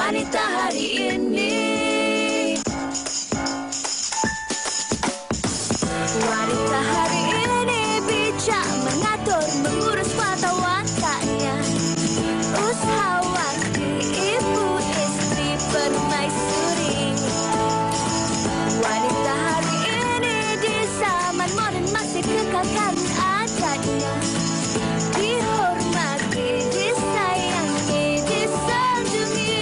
wanita hari ini. Wanita hari ini bijak mengatur, mengurus mata wataknya. Usahawati, ibu, istri, permaisuri. Wanita hari ini di zaman modern masih kekalkan adatnya. Dihormati, disayangi, disanjungi.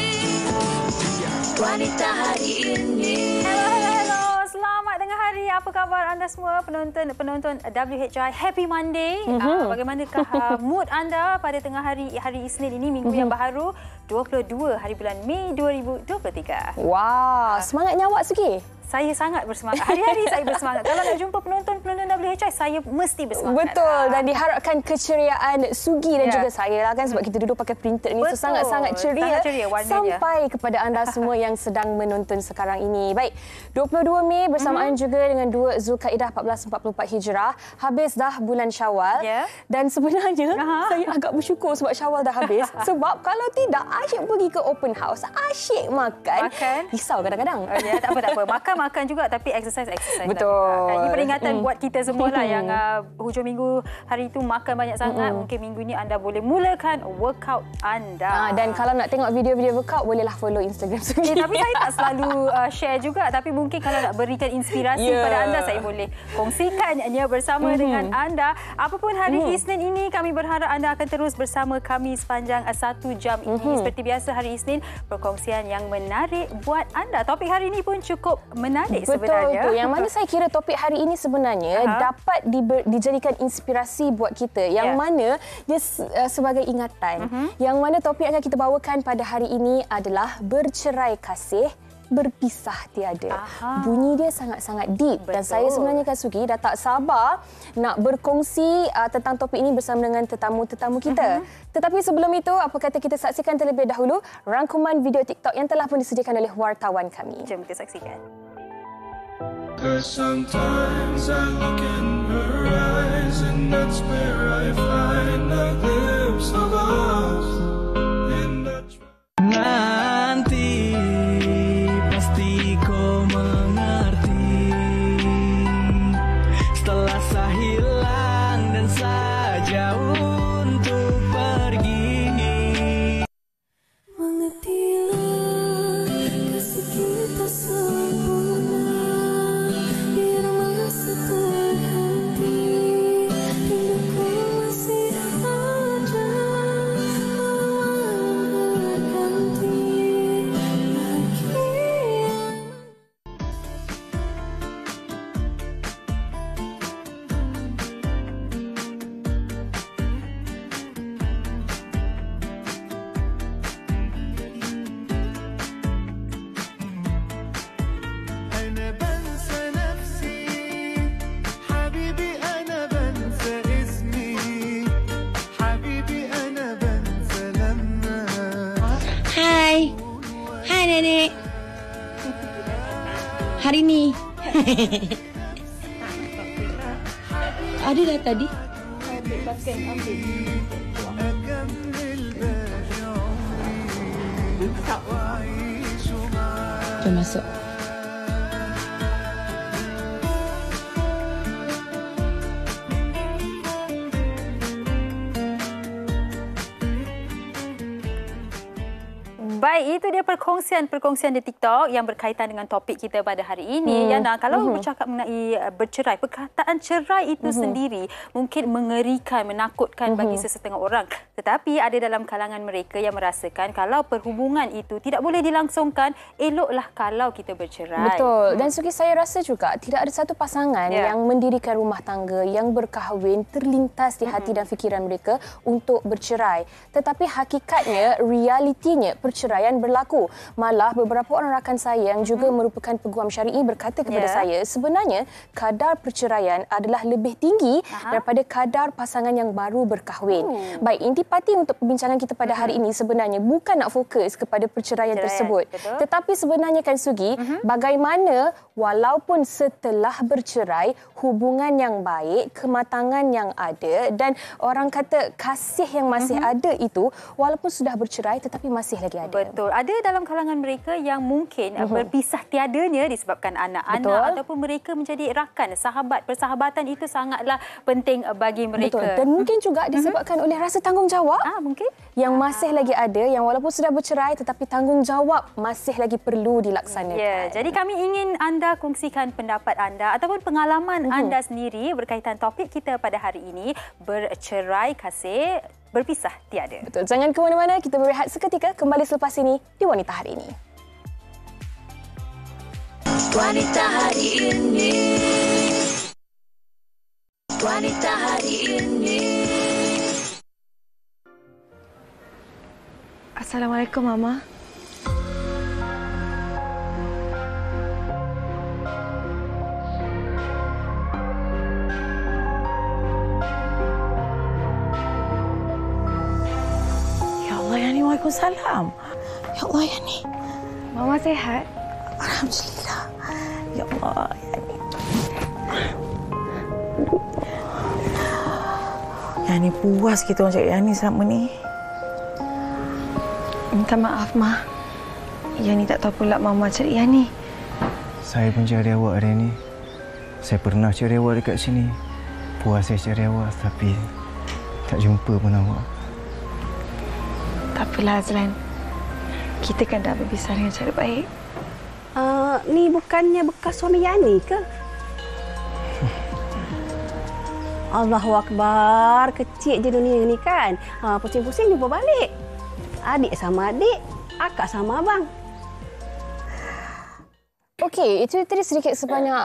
Wanita hari ini. Hello, selamat tengah hari. Apa khabar anda semua penonton WHI? Happy Monday. Bagaimanakah mood anda pada tengah hari Isnin ini, minggu yang baru 22 hari bulan Mei 2023? Wah, semangatnya awak Sugi? Saya sangat bersemangat. Hari-hari saya bersemangat. Kalau nak jumpa penonton WHI, saya mesti bersemangat. Betul. Dan diharapkan keceriaan Sugi dan juga saya lah kan, sebab kita duduk pakai printer ni. So sangat-sangat ceria, sampai kepada anda semua yang sedang menonton sekarang ini. Baik, 22 Mei bersamaan juga dengan 2 Zulkaidah 1444 Hijrah. Habis dah bulan Syawal. Dan sebenarnya saya agak bersyukur sebab Syawal dah habis. Sebab kalau tidak, asyik pergi ke open house, asyik makan. Risau kadang-kadang. Tak apa. Makan juga, tapi exercise. Betul. Ini peringatan buat kita semua lah yang hujung minggu hari itu makan banyak sangat. Mungkin minggu ini anda boleh mulakan workout anda. Dan kalau nak tengok video-video workout, bolehlah follow Instagram Sugi. Tapi saya tak selalu share juga. Tapi mungkin kalau nak berikan inspirasi pada anda, saya boleh kongsikannya bersama dengan anda. Apapun hari Isnin ini, kami berharap anda akan terus bersama kami sepanjang 1 jam ini. Seperti biasa hari Isnin, perkongsian yang menarik buat anda. Topik hari ini pun cukup menarik sebenarnya. Betul. Yang mana saya kira topik hari ini sebenarnya dapat dijadikan inspirasi buat kita. Yang mana dia sebagai ingatan. Yang mana topik yang akan kita bawakan pada hari ini adalah bercerai kasih, berpisah tiada. Bunyi dia sangat-sangat deep. Dan saya sebenarnya kan Sugi dah tak sabar nak berkongsi tentang topik ini bersama dengan tetamu-tetamu kita. Tetapi sebelum itu, apa kata kita saksikan terlebih dahulu rangkuman video TikTok yang telah pun disediakan oleh wartawan kami. Jom kita saksikan. 'Cause sometimes I look in her eyes and that's where I find a glimpse of us. Nanti pasti kau mengerti setelah saya hilang dan sajauh untuk pergi. Mengertilah kasih kita sempurna, biar masa terhenti, rinduku masih ada, berganti bahagia. أنا بنسى نفسي حبيبي أنا بنسى اسمي حبيبي أنا بنسى لما Hai nenek. Hari ni ada dah tadi. أكمل باقي عمري وأعيش معاك. Jom masuk. Baik, itu dia perkongsian di TikTok yang berkaitan dengan topik kita pada hari ini. Yana, kalau bercakap mengenai bercerai, perkataan cerai itu sendiri mungkin mengerikan, menakutkan bagi sesetengah orang. Tetapi ada dalam kalangan mereka yang merasakan kalau perhubungan itu tidak boleh dilangsungkan, eloklah kalau kita bercerai. Betul. Dan Sugi, saya rasa juga tidak ada satu pasangan yang mendirikan rumah tangga, yang berkahwin, terlintas di hati dan fikiran mereka untuk bercerai. Tetapi hakikatnya, realitinya, perceraian berlaku. Malah beberapa orang rakan saya yang juga merupakan peguam syar'i berkata kepada saya, sebenarnya kadar perceraian adalah lebih tinggi daripada kadar pasangan yang baru berkahwin. Baik, intipati untuk perbincangan kita pada hari ini sebenarnya bukan nak fokus kepada perceraian tersebut. Tetapi sebenarnya kan Sugi, bagaimana walaupun setelah bercerai, hubungan yang baik, kematangan yang ada dan orang kata kasih yang masih ada itu, walaupun sudah bercerai tetapi masih lagi ada. Betul. Ada dalam kalangan mereka yang mungkin berpisah tiadanya disebabkan anak-anak ataupun mereka menjadi rakan, sahabat. Persahabatan itu sangatlah penting bagi mereka. Betul. Dan mungkin juga disebabkan oleh rasa tanggungjawab mungkin yang masih lagi ada, yang walaupun sudah bercerai tetapi tanggungjawab masih lagi perlu dilaksanakan. Ya, jadi kami ingin anda kongsikan pendapat anda ataupun pengalaman anda sendiri berkaitan topik kita pada hari ini, bercerai kasih, berpisah tiada. Betul. Jangan ke mana-mana, kita berehat seketika, kembali selepas ini di Wanita Hari Ini. Wanita Hari Ini. Wanita Hari Ini. Assalamualaikum, Mama. Waalaikumsalam. Ya Allah, Yani. Mama sihat? Alhamdulillah. Ya Allah, Yani. Yani puas kita orang cakap Yani selama ni. Minta maaf, Ma. Yani tak tahu pula Mama cari Yani. Saya pun cari awak hari ni. Saya pernah cari awak dekat sini. Puas saya cari awak tapi tak jumpa pun awak. Tak apalah, Azlan. Kita kan dah berpisah dengan cara baik. Ni bukannya bekas suami Yani ke? Allahu Akbar. Kecil je dunia ni kan. Pusing-pusing jumpa balik. Adik sama adik, akak sama abang. Okey, itu tadi sedikit sebanyak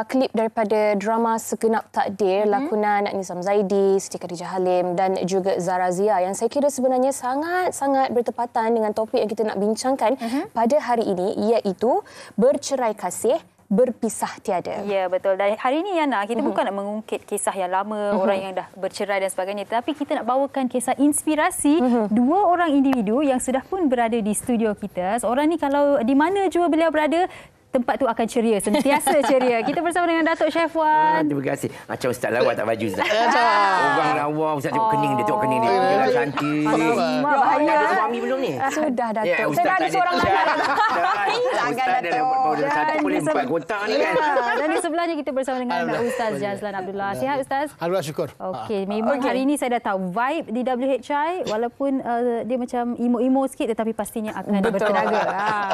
klip daripada drama Segenap Takdir lakonan Nizam Zaidi, Siti Khadijah Halim dan juga Zara Zia yang saya kira sebenarnya sangat-sangat bertepatan dengan topik yang kita nak bincangkan pada hari ini, iaitu bercerai kasih, berpisah tiada. Ya, betul. Dan hari ini, Yana, kita bukan nak mengungkit kisah yang lama, orang yang dah bercerai dan sebagainya, tetapi kita nak bawakan kisah inspirasi dua orang individu yang sudah pun berada di studio kita. Seorang ni kalau di mana jua beliau berada, tempat tu akan ceria, sentiasa ceria. Kita bersama dengan Datuk Syafwan. Terima kasih. Macam Ustaz lawa tak baju, Ustaz. Orang lawa, Ustaz tengok kening dia, tengok kening dia. Dia cantik. Bahaya. Ada suami belum ni? Sudah, Datuk. Ya, Saya dah ada seorang anak. Ustaz dah dapat powder satu boleh 4 kotak ni kan. Dan di sebelahnya kita bersama dengan Ustaz Jazlan Abdullah. Sihat, Ustaz? Alhamdulillah, syukur. Okey, memang hari ini saya dah tahu vibe di WHI walaupun dia macam emo-emo sikit tetapi pastinya akan bertenaga.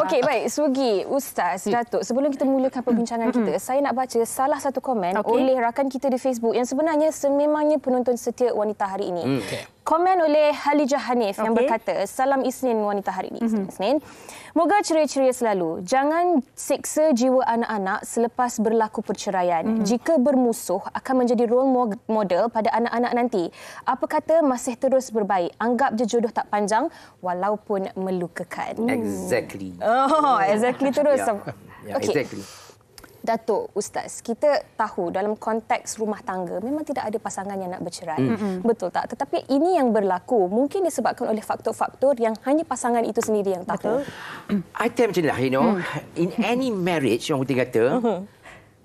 Okey, baik. Sugi, Ustaz, Datuk, sebelum kita mulakan perbincangan kita, saya nak baca salah satu komen oleh rakan kita di Facebook yang sebenarnya sememangnya penonton setia Wanita Hari Ini. Komen oleh Halijah Hanif yang berkata, "Salam Isnin Wanita Hari Ini." Isnin. Moga ceria-ceria selalu. Jangan seksa jiwa anak-anak selepas berlaku perceraian. Jika bermusuh akan menjadi role model pada anak-anak nanti. Apa kata masih terus berbaik. Anggap je jodoh tak panjang walaupun melukakan. Exactly. Oh, exactly terus. Ya, exactly. Datuk, Ustaz, kita tahu dalam konteks rumah tangga memang tidak ada pasangan yang nak bercerai. Betul tak? Tetapi ini yang berlaku mungkin disebabkan oleh faktor-faktor yang hanya pasangan itu sendiri yang tahu. I tell macam lah, in any marriage, orang putih kata,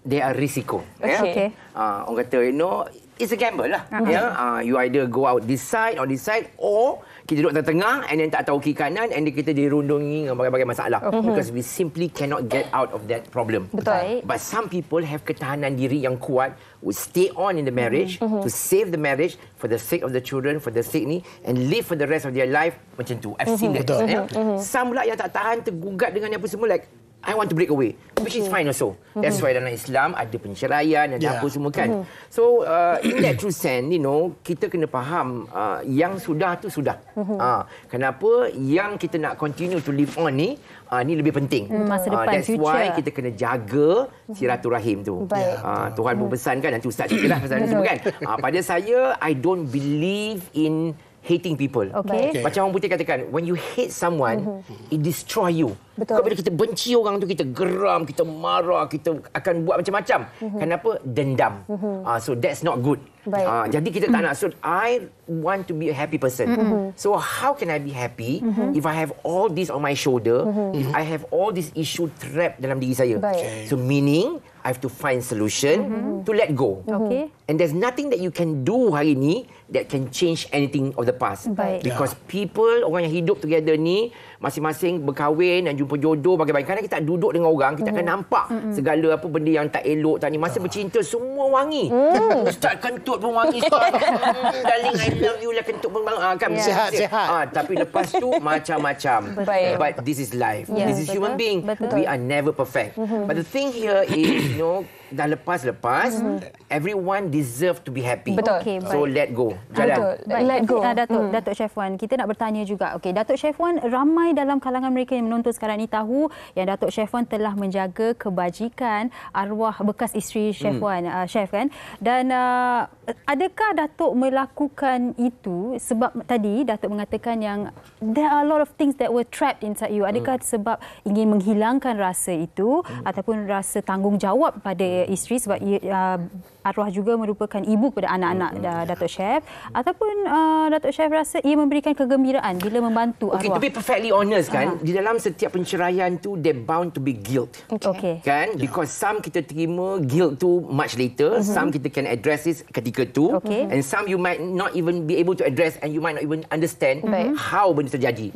there are risiko. Okay. Orang kata, it's a gamble lah. You either go out this side or this side, or kita duduk tengah-tengah and then tak tahu kiri kanan and then kita dirundungi dengan berbagai masalah. Because we simply cannot get out of that problem. Betul. But some people have ketahanan diri yang kuat, would stay on in the marriage to save the marriage for the sake of the children, for the sake ni, and live for the rest of their life macam tu. I've seen that. Some pula yang tak tahan, tergugat dengan apa semua, like I want to break away, which is fine also. That's why dalam Islam ada penceraian, ada apa semua kan. So in that true sense, kita kena faham yang sudah tu sudah. Kenapa yang kita nak continue to live on ni lebih penting. Masa depan, that's future. why kita kena jaga silaturahim tu. Tuhan pun pesan kan, nanti Ustaz ceritalah pasal semua kan. Pada saya, I don't believe in hating people. Macam orang putih katakan, when you hate someone, it destroy you. Betul. Kalau kita benci orang tu, kita geram, kita marah, kita akan buat macam-macam. Kenapa? Dendam. So that's not good. Jadi kita tak nak. So I want to be a happy person. So how can I be happy if I have all this on my shoulder, if I have all this issue trapped dalam diri saya? So meaning I have to find solution to let go. And And there's nothing that you can do hari ni that can change anything of the past. Baik. Because people, orang yang hidup together ni, masing-masing berkahwin dan jumpa jodoh bagi-bagi. Kadang kita duduk dengan orang, kita akan nampak segala apa benda yang tak elok, tak ni. Masa bercinta, semua wangi. Ustaz kentut pun wangi. Darling, I love you lah, kentut pun kan. Sihat. Tapi lepas tu, macam-macam. But this is life. This is human being. We are never perfect. But the thing here is, dah lepas, everyone deserve to be happy. Betul. Okay, so let go. Jalan. Betul. Baik, Let go. Datuk Chef Wan, kita nak bertanya juga. Okey, Datuk Chef Wan, ramai dalam kalangan mereka yang menonton sekarang ni tahu yang Datuk Chef Wan telah menjaga kebajikan arwah bekas isteri Chef Wan, Chef kan. Dan adakah Datuk melakukan itu sebab tadi Datuk mengatakan yang there are a lot of things that were trapped inside you. Adakah sebab ingin menghilangkan rasa itu ataupun rasa tanggungjawab pada isteri sebab arwah juga merupakan ibu kepada anak-anak Datuk Chef, ataupun Datuk Chef rasa ia memberikan kegembiraan bila membantu arwah? To be perfectly honest kan, di dalam setiap penceraian tu there bound to be guilt. Okay. Kan? Because some kita terima guilt tu much later, some kita can address this ketika tu, and some you might not even be able to address and you might not even understand how benda terjadi.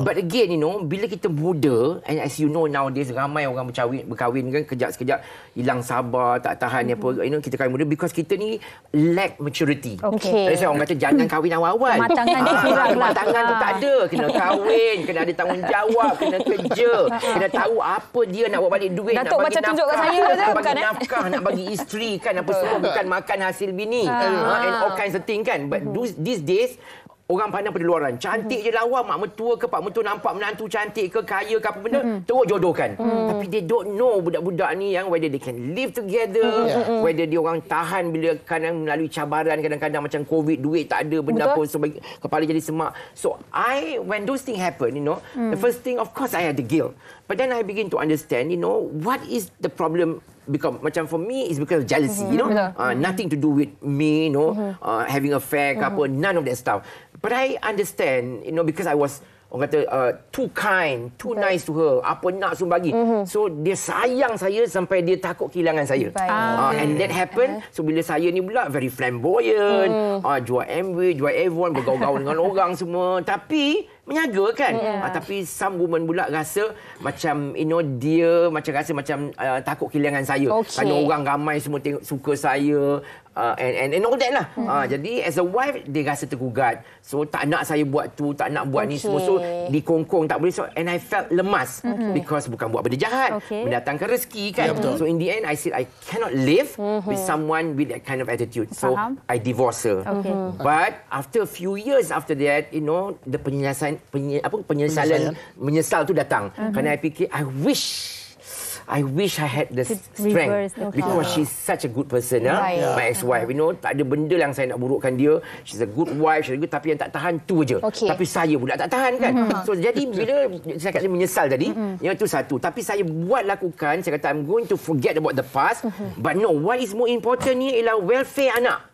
But again, bila kita muda, and as you know nowadays ramai orang berkahwin kan, kejap-sekejap hilang sabar, tak tahan apa, kita kahwin muda because kita ni lack maturity. Jadi orang kata jangan kahwin awal-awal. Kematangan tu kurang lah. Kematangan tu tak ada. Kena kahwin, kena ada tanggungjawab, kena kerja, kena tahu apa dia nak buat balik duit, Datuk nak bagi macam tunjuk kat saya nak bagi bukan, nafkah, nak bagi isteri kan, apa semua, bukan makan hasil bini. And all kinds of thing kan. But these days orang pandang pada luaran. Cantik je lawa, mak mertua ke pak mertua nampak menantu cantik ke, kaya ke apa benda, terus jodohkan. Tapi they don't know budak-budak ni yang whether they can live together, whether dia orang tahan bila kadang melalui cabaran, kadang-kadang macam COVID, duit tak ada, benda apa, so kepala jadi semak. So when those things happen, the first thing of course I had the guilt. But then I begin to understand, what is the problem. Because macam for me it's because of jealousy, nothing to do with me, having affair ke apa, none of that stuff. But I understand, because I was orang kata too kind, too nice to her, apa nak semua bagi. So dia sayang saya sampai dia takut kehilangan saya. And that happened. So bila saya ni pula very flamboyant, jual MW, jual Avon, bergaul-gaul dengan orang semua, tapi menyaga kan. Tapi some woman pula rasa macam dia macam rasa macam takut kehilangan saya. Kerana orang ramai semua tengok suka saya. And all that lah. Jadi as a wife dia rasa tergugat. So tak nak saya buat tu, tak nak buat ni semua. So dikongkong tak boleh. So, and I felt lemas because bukan buat benda jahat, mendatangkan rezeki kan. So in the end I said I cannot live with someone with that kind of attitude. So I divorced her. But after a few years after that, the penyesalan menyesal tu datang. Kerana I fikir I wish I had the strength because she's such a good person, my ex-wife. Tak ada benda yang saya nak burukkan dia. She's a good wife, tapi yang tak tahan tu je. Tapi saya pula tak tahan kan. So jadi bila saya kata menyesal tadi, yang tu satu. Tapi saya lakukan, saya kata I'm going to forget about the past. But no, what is more important ni ialah welfare anak.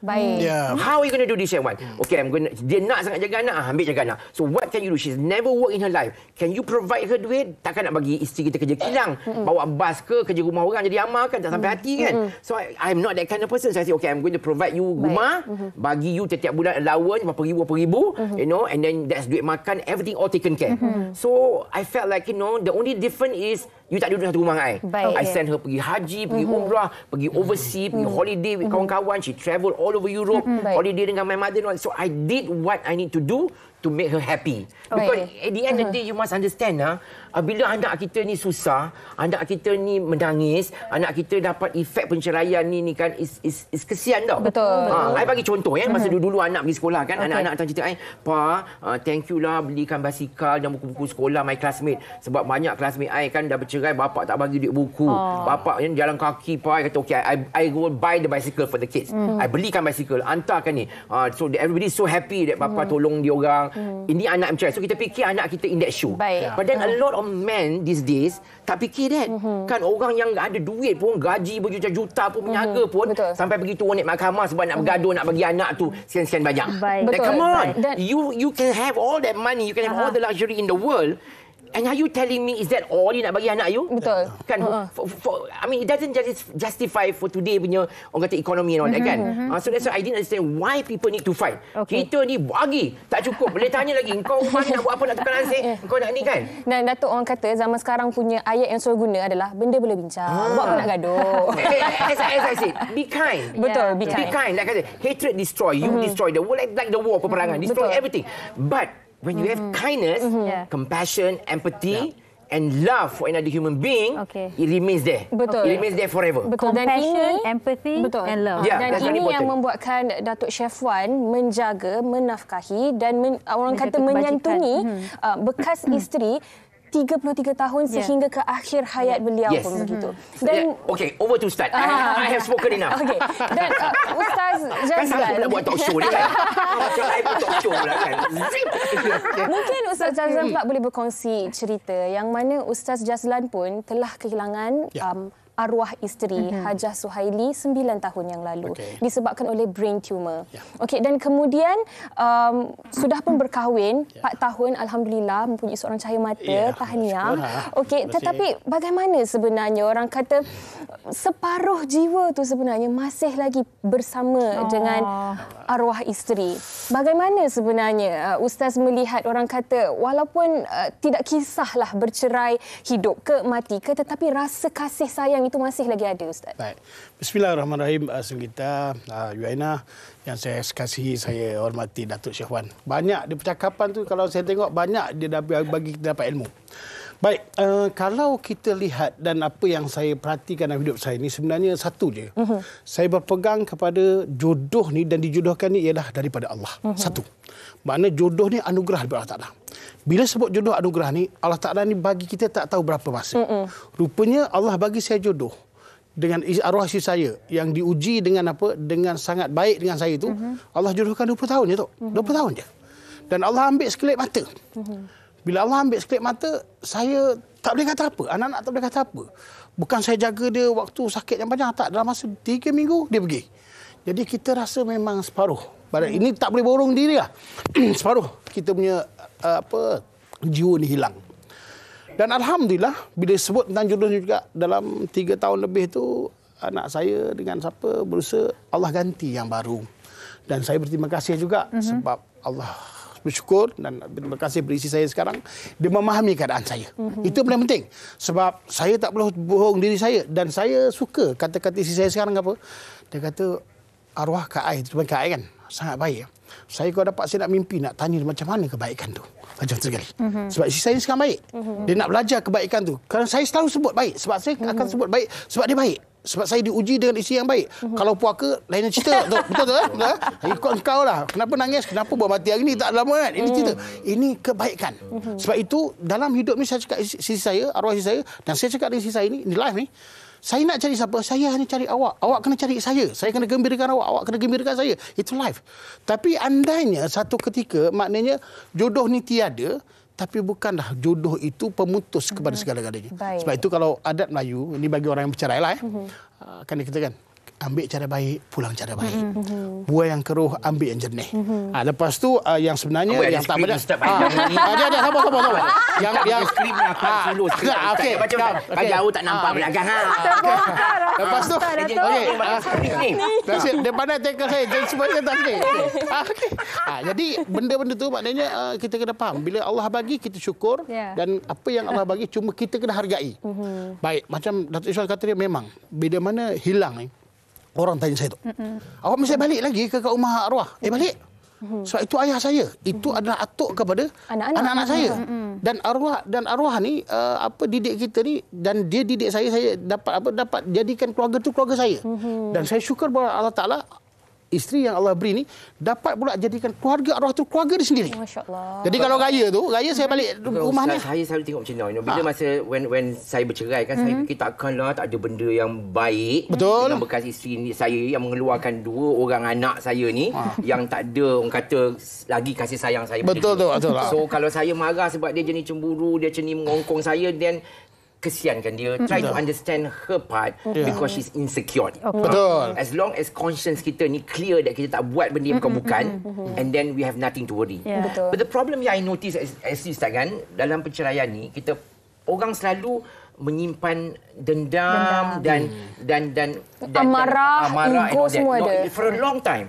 How are you going to do this, Syekwan? Okay, dia nak sangat jaga anak, ambil jaga anak. So what can you do? She's never worked in her life. Can you provide her duit? Takkan nak bagi isteri kita kerja kilang, bawa bas ke, kerja rumah orang jadi amal kan, tak sampai hati kan. So I'm not that kind of person. So I say okay, I'm going to provide you rumah, bagi you setiap bulan allowance berapa ribu, and then that's duit makan, everything all taken care. So I felt like the only difference is you tak duduk satu rumah I. I send her pergi haji, pergi umrah, pergi overseas, pergi holiday with kawan-kawan. She travel all over Europe, holiday dengan my mother. So I did what I need to do to make her happy. Because at the end of the day, you must understand, bila anak kita ni susah, anak kita ni menangis, anak kita dapat efek penceraian ni kan, is kesian tau. Betul. I bagi contoh masa dulu anak pergi sekolah kan, anak-anak datang cerita Pa, thank you lah belikan basikal dan buku-buku sekolah my classmate. Sebab banyak classmate I kan dah bercerai, bapak tak bagi duit buku. Bapak yang jalan kaki, Pa, I kata okay, I go buy the bicycle for the kids. I belikan basikal, hantarkan ni. So everybody so happy that papa tolong dia orang. Ini anak mencerai. So kita fikir anak kita in that shoe. But then a lot of men these days tak fikir that. Kan orang yang ada duit pun, gaji berjuta-juta pun, menyaga pun, sampai begitu naik mahkamah sebab nak bergaduh, nak bagi anak tu sekian-sekian banyak. Like, come on. You can have all that money, you can have all the luxury in the world, And are you telling me is that all you nak bagi anak you? Betul. Kan? I mean, it doesn't just justify for today punya orang kata ekonomi and all that kan. So that's why I didn't understand why people need to fight. Kita ni bagi tak cukup. Boleh tanya lagi, kau rumah ni nak buat apa, nak tukar lansir? Kau nak ni kan? Dan Datuk, orang kata zaman sekarang punya ayat yang selalu guna adalah benda boleh bincang. Buat apa nak gaduh? As I said, be kind. Betul, be Be kind. Like I said, hatred destroy. You destroy the world, like the war, peperangan. Destroy everything. But when you have kindness, compassion, empathy, and love for another human being, it remains there. Betul. It remains there forever. Betul. Compassion, empathy, and love. Yeah, Dan ini yang membuatkan Datuk Chef Wan menjaga, menafkahi dan orang kata menyantuni bekas isteri 33 tahun sehingga ke akhir hayat beliau pun begitu. Dan okay, over to start. I have spoken enough. Okay. Dan Ustaz Jazlan, kan nak buat talk show ni kan. Macam I pun talk show pula kan. Mungkin Ustaz Jazlan pula boleh berkongsi cerita yang mana Ustaz Jazlan pun telah kehilangan arwah isteri Hajah Suhaili 9 tahun yang lalu disebabkan oleh brain tumor. Okey, dan kemudian sudah pun berkahwin 4 tahun, alhamdulillah, mempunyai seorang cahaya mata, tahniah. Okey, tetapi bagaimana sebenarnya orang kata separuh jiwa tu sebenarnya masih lagi bersama dengan arwah isteri. Bagaimana sebenarnya Ustaz melihat orang kata walaupun tidak kisahlah bercerai hidup ke mati ke, tetapi rasa kasih sayang itu masih lagi ada, Ustaz. Baik. Bismillahirrahmanirrahim. Sungita, Yuaina, yang saya kasihi, saya hormati Datuk Chef Wan. Banyak di percakapan tu kalau saya tengok banyak dia dah bagi kita dapat ilmu. Baik, kalau kita lihat dan apa yang saya perhatikan dalam hidup saya ni sebenarnya satu je. Saya berpegang kepada jodoh ni dan dijodohkan ni ialah daripada Allah. Satu. Makna jodoh ni anugerah daripada Allah Ta'ala. Bila sebut jodoh anugerah ni, Allah Ta'ala ni bagi kita tak tahu berapa masa. Rupanya Allah bagi saya jodoh dengan arwah isteri saya yang diuji dengan apa? Dengan sangat baik dengan saya itu. Allah jodohkan 20 tahun je tu. 20 tahun je. Dan Allah ambil sekelip mata. Bila Allah ambil sekelip mata, saya tak boleh kata apa. Anak-anak tak boleh kata apa. Bukan saya jaga dia waktu sakit yang panjang. Tak, dalam masa 3 minggu dia pergi. Jadi kita rasa memang separuh. Ini tak boleh borong diri lah. Separuh kita punya jiwa ni hilang. Dan alhamdulillah bila sebut tentang jodoh ni juga dalam 3 tahun lebih tu anak saya dengan siapa berusaha Allah ganti yang baru. Dan saya berterima kasih juga sebab Allah bersyukur dan terima kasih berisi saya sekarang dia memahami keadaan saya. Itu paling penting. Sebab saya tak boleh bohong diri saya dan saya suka kata-kata isteri saya sekarang apa? Dia kata arwah Kak Ai, itu Kak Ai kan sangat baik. Saya kalau dapat saya nak mimpi nak tanya macam mana kebaikan tu. Macam sekali. Sebab isteri saya sekarang baik. Dia nak belajar kebaikan tu. Kerana saya selalu sebut baik. Sebab saya akan sebut baik sebab dia baik. Sebab saya diuji dengan isteri yang baik. Kalau puaka, lain cerita. Betul tak? Ikut engkau lah. Kenapa nangis? Kenapa buat mati hari ni? Tak lama kan? Ini cerita. Ini kebaikan. Sebab itu, dalam hidup ni saya cakap isteri saya, arwah isteri saya, dan saya cakap dengan isteri saya ni live ni, saya nak cari siapa? Saya hanya cari awak. Awak kena cari saya. Saya kena gembirakan awak. Awak kena gembirakan saya. Itu live. Tapi andainya satu ketika, maknanya jodoh ni tiada, tapi bukanlah jodoh itu pemutus kepada segala-galanya. Sebab itu kalau adat Melayu, ini bagi orang yang bercerai lah, kan dikatakan, ambil cara baik, pulang cara baik. Buah yang keruh, ambil yang jernih. Lepas tu yang sebenarnya yang tak banyak. Ada sabar. Yang skrip ni aku follow skrip. Okey, baca jauh tak nampak belakang. Lepas tu okey. Daripada tackle saya jadi semua saya tak sini. Jadi benda-benda tu maknanya kita kena faham bila Allah bagi kita syukur dan apa yang Allah bagi cuma kita kena hargai. Baik, macam Datuk Iswan kata dia memang bila mana hilang ni orang tanya saya tu, awak mesti balik lagi ke rumah arwah? Balik. Sebab itu ayah saya. Itu adalah atuk kepada anak-anak saya. Dan arwah ni didik kita ni dan dia didik saya dapat jadikan keluarga tu keluarga saya. Dan saya syukur bahawa Allah Taala isteri yang Allah beri ni dapat pula jadikan keluarga arwah tu keluarga dia sendiri. Masya-Allah. Jadi kalau raya saya balik rumah ni. Saya selalu tengok macam ni. Bila masa when saya bercerai kan saya fikir takkanlah tak ada benda yang baik dengan bekas isteri saya yang mengeluarkan 2 orang anak saya ni yang tak ada orang kata lagi kasih sayang saya. Betul. So kalau saya marah sebab dia jenis cemburu, dia jenis mengongkong saya, then kesiankan dia. Try to understand her part because she's insecure. Betul. As long as conscience kita ni clear that kita tak buat benda yang bukan, and then we have nothing to worry. Betul. But the problem yang I notice as Ustaz kan, dalam perceraian ni, kita orang selalu menyimpan dendam dan amarah, ego and all that. semua ada. For a long time.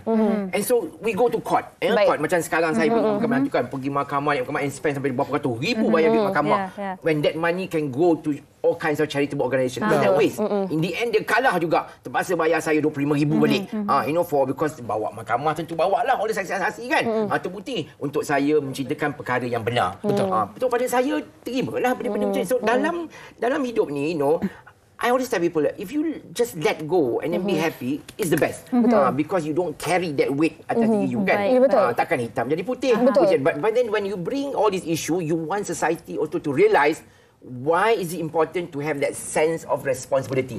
And so we go to court. Court macam sekarang saya pergi menantu kan, pergi mahkamah and spend sampai berapa ratus ribu bayar duit mahkamah. When that money can go to all kinds of charitable organisation. But that waste. In the end dia kalah juga. Terpaksa bayar saya 25,000 balik. Because bawa mahkamah tentu bawa lah oleh saksi-saksi kan. Terbukti untuk saya menceritakan perkara yang benar. Betul pada saya terimalah benda-benda macam so dalam hidup ni, I always tell people, if you just let go and then be happy, is the best. Because you don't carry that weight atas diri you kan. Takkan hitam jadi putih. But then when you bring all this issue, you want society also to realise why is it important to have that sense of responsibility.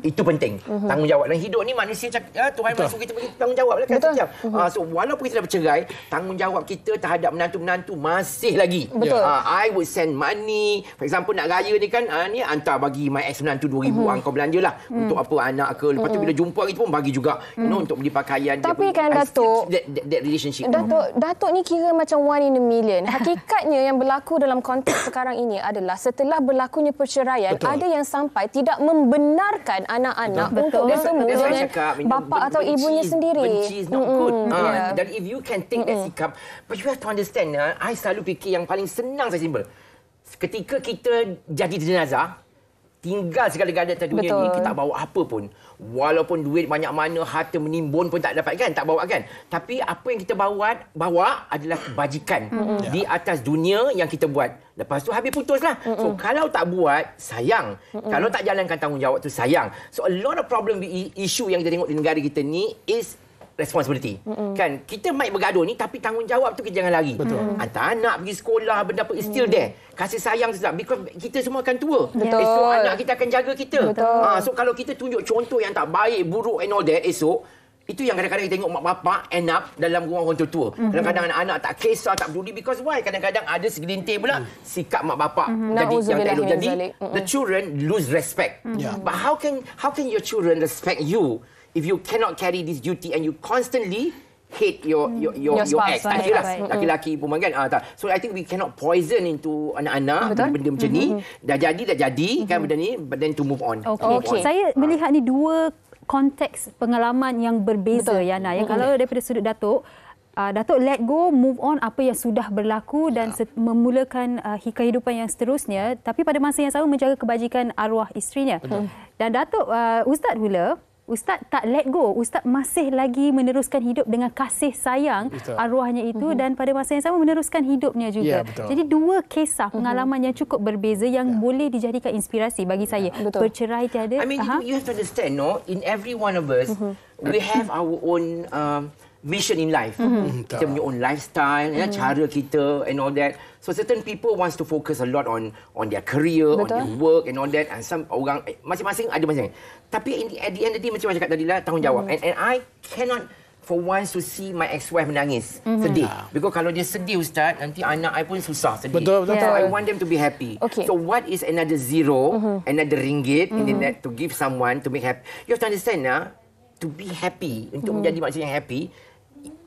Itu penting. Tanggungjawab. Dan hidup ni manusia Tuhan masuk kita bagi tanggungjawab lah kan. So walaupun kita dah bercerai, tanggungjawab kita terhadap menantu-menantu masih lagi. I would send money. For example nak raya ni kan, ni hantar bagi my ex menantu 2,000 kau belanja lah untuk apa anak ke. Lepas tu bila jumpa hari tu pun bagi juga untuk beli pakaian. Tapi kan Datuk, that relationship. Datuk ni kira macam one in a million. Hakikatnya yang berlaku dalam konteks sekarang ini adalah setelah berlakunya perceraian, ada yang sampai tidak membenarkan anak-anak untuk bertemu dengan bapa atau ibunya sendiri. Benci is not good. Dan if you can take that sikap, but you have to understand, I selalu fikir yang paling senang saya simple. Ketika kita jadi jenazah, tinggal segala-galanya atas dunia ni, kita tak bawa apa pun. Walaupun duit banyak mana, harta menimbun pun tak dapat kan, tak bawa kan. Tapi apa yang kita bawa adalah kebajikan di atas dunia yang kita buat. Lepas tu habis putuslah. So kalau tak buat, sayang. Kalau tak jalankan tanggungjawab tu, sayang. So a lot of problem issue yang kita tengok di negara kita ni is responsibility. Kan kita might bergaduh ni tapi tanggungjawab tu kita jangan lari. Hantar anak pergi sekolah, benda apa is still there. Kasih sayang tetap because kita semua akan tua. Esok anak kita akan jaga kita. So kalau kita tunjuk contoh yang tak baik, buruk and all that esok, itu yang kadang-kadang kita tengok mak bapak end up dalam rumah orang tua. Kadang-kadang anak-anak tak kisah, tak peduli because why? Kadang-kadang ada segelintir pula sikap mak bapak jadi yang tak elok. Jadi the children lose respect. But how can your children respect you if you cannot carry this duty and you constantly hate your ex? Tak kira lah laki-laki perempuan kan. So I think we cannot poison into anak-anak benda macam ni. Dah jadi kan benda ni, but then to move on. Saya melihat ni dua konteks pengalaman yang berbeza, Yana. Yang kalau daripada sudut Datuk, Datuk let go, move on apa yang sudah berlaku dan memulakan kehidupan yang seterusnya, tapi pada masa yang sama menjaga kebajikan arwah isterinya. Dan Datuk, Ustaz pula, Ustaz tak let go. Ustaz masih lagi meneruskan hidup dengan kasih sayang arwahnya itu dan pada masa yang sama meneruskan hidupnya juga. Jadi dua kisah pengalaman yang cukup berbeza yang boleh dijadikan inspirasi bagi saya. Bercerai tiada. I mean, you have to understand, in every one of us, we have our own mission in life. Kita punya own lifestyle, cara kita and all that. So certain people wants to focus a lot on their career, on their work and all that. And some orang masing-masing ada masing-masing. Tapi at the end of the day, macam cakap tadi lah, tanggungjawab. And I cannot for once to see my ex-wife menangis, sedih. Because kalau dia sedih, Ustaz, nanti anak I pun susah sedih. So I want them to be happy. So what is another zero, another ringgit in that to give someone to make happy? You have to understand, to be happy, untuk menjadi manusia yang happy,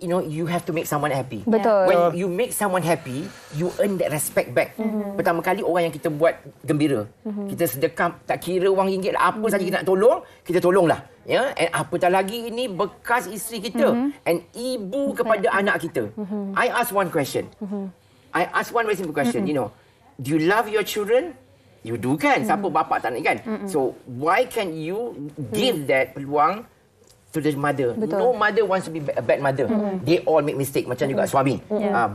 you have to make someone happy. When you make someone happy, you earn that respect back. Pertama kali orang yang kita buat gembira. Kita sedekah, tak kira wang ringgit lah, apa saja kita nak tolong, kita tolonglah. And apatah lagi ini bekas isteri kita and ibu kepada anak kita. I ask one question. I ask one very simple question, do you love your children? You do kan? Siapa bapa tak nak kan? So why can you give that peluang to the mother? No mother wants to be a bad mother. They all make mistake macam juga suami.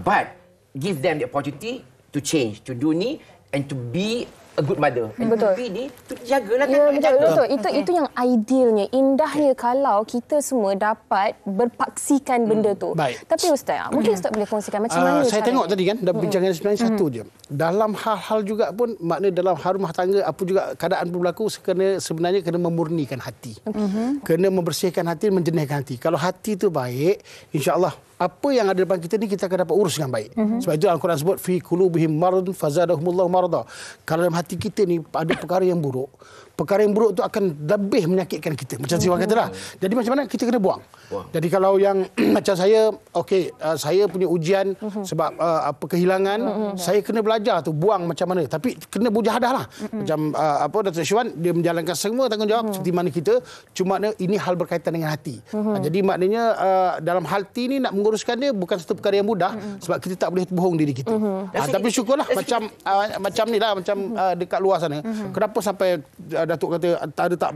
But give them the opportunity to change, to do ni and to be a good mother. And to be ni, to jagalah kan. Betul. Itu yang idealnya, indahnya kalau kita semua dapat berpaksikan benda tu. Tapi Ustaz, mungkin Ustaz boleh kongsikan macam mana saya tengok tadi kan, dah bincangkan sebenarnya satu je. Dalam hal-hal juga pun, makna dalam rumah tangga apa juga keadaan berlaku, sebenarnya kena memurnikan hati. Kena membersihkan hati, menjernihkan hati. Kalau hati tu baik, insya-Allah apa yang ada depan kita ni kita akan dapat urus dengan baik. Sebab itu Al-Quran sebut fi qulubihim maradun fazadahumullahu marada. Kalau dalam hati kita ni ada perkara yang buruk, perkara yang buruk tu akan lebih menyakitkan kita. Macam si orang kata lah. Jadi macam mana kita kena buang. Jadi kalau yang macam saya, saya punya ujian sebab kehilangan, saya kena belajar tu buang macam mana. Tapi kena berjahadah lah. Macam Datuk Syirwan, dia menjalankan semua tanggungjawab seperti mana kita. Cuma ini hal berkaitan dengan hati. Jadi maknanya dalam hati ni nak menguruskan dia bukan satu perkara yang mudah sebab kita tak boleh bohong diri kita. Tapi syukurlah macam ni lah, macam dekat luar sana. Kenapa sampai Datuk kata tak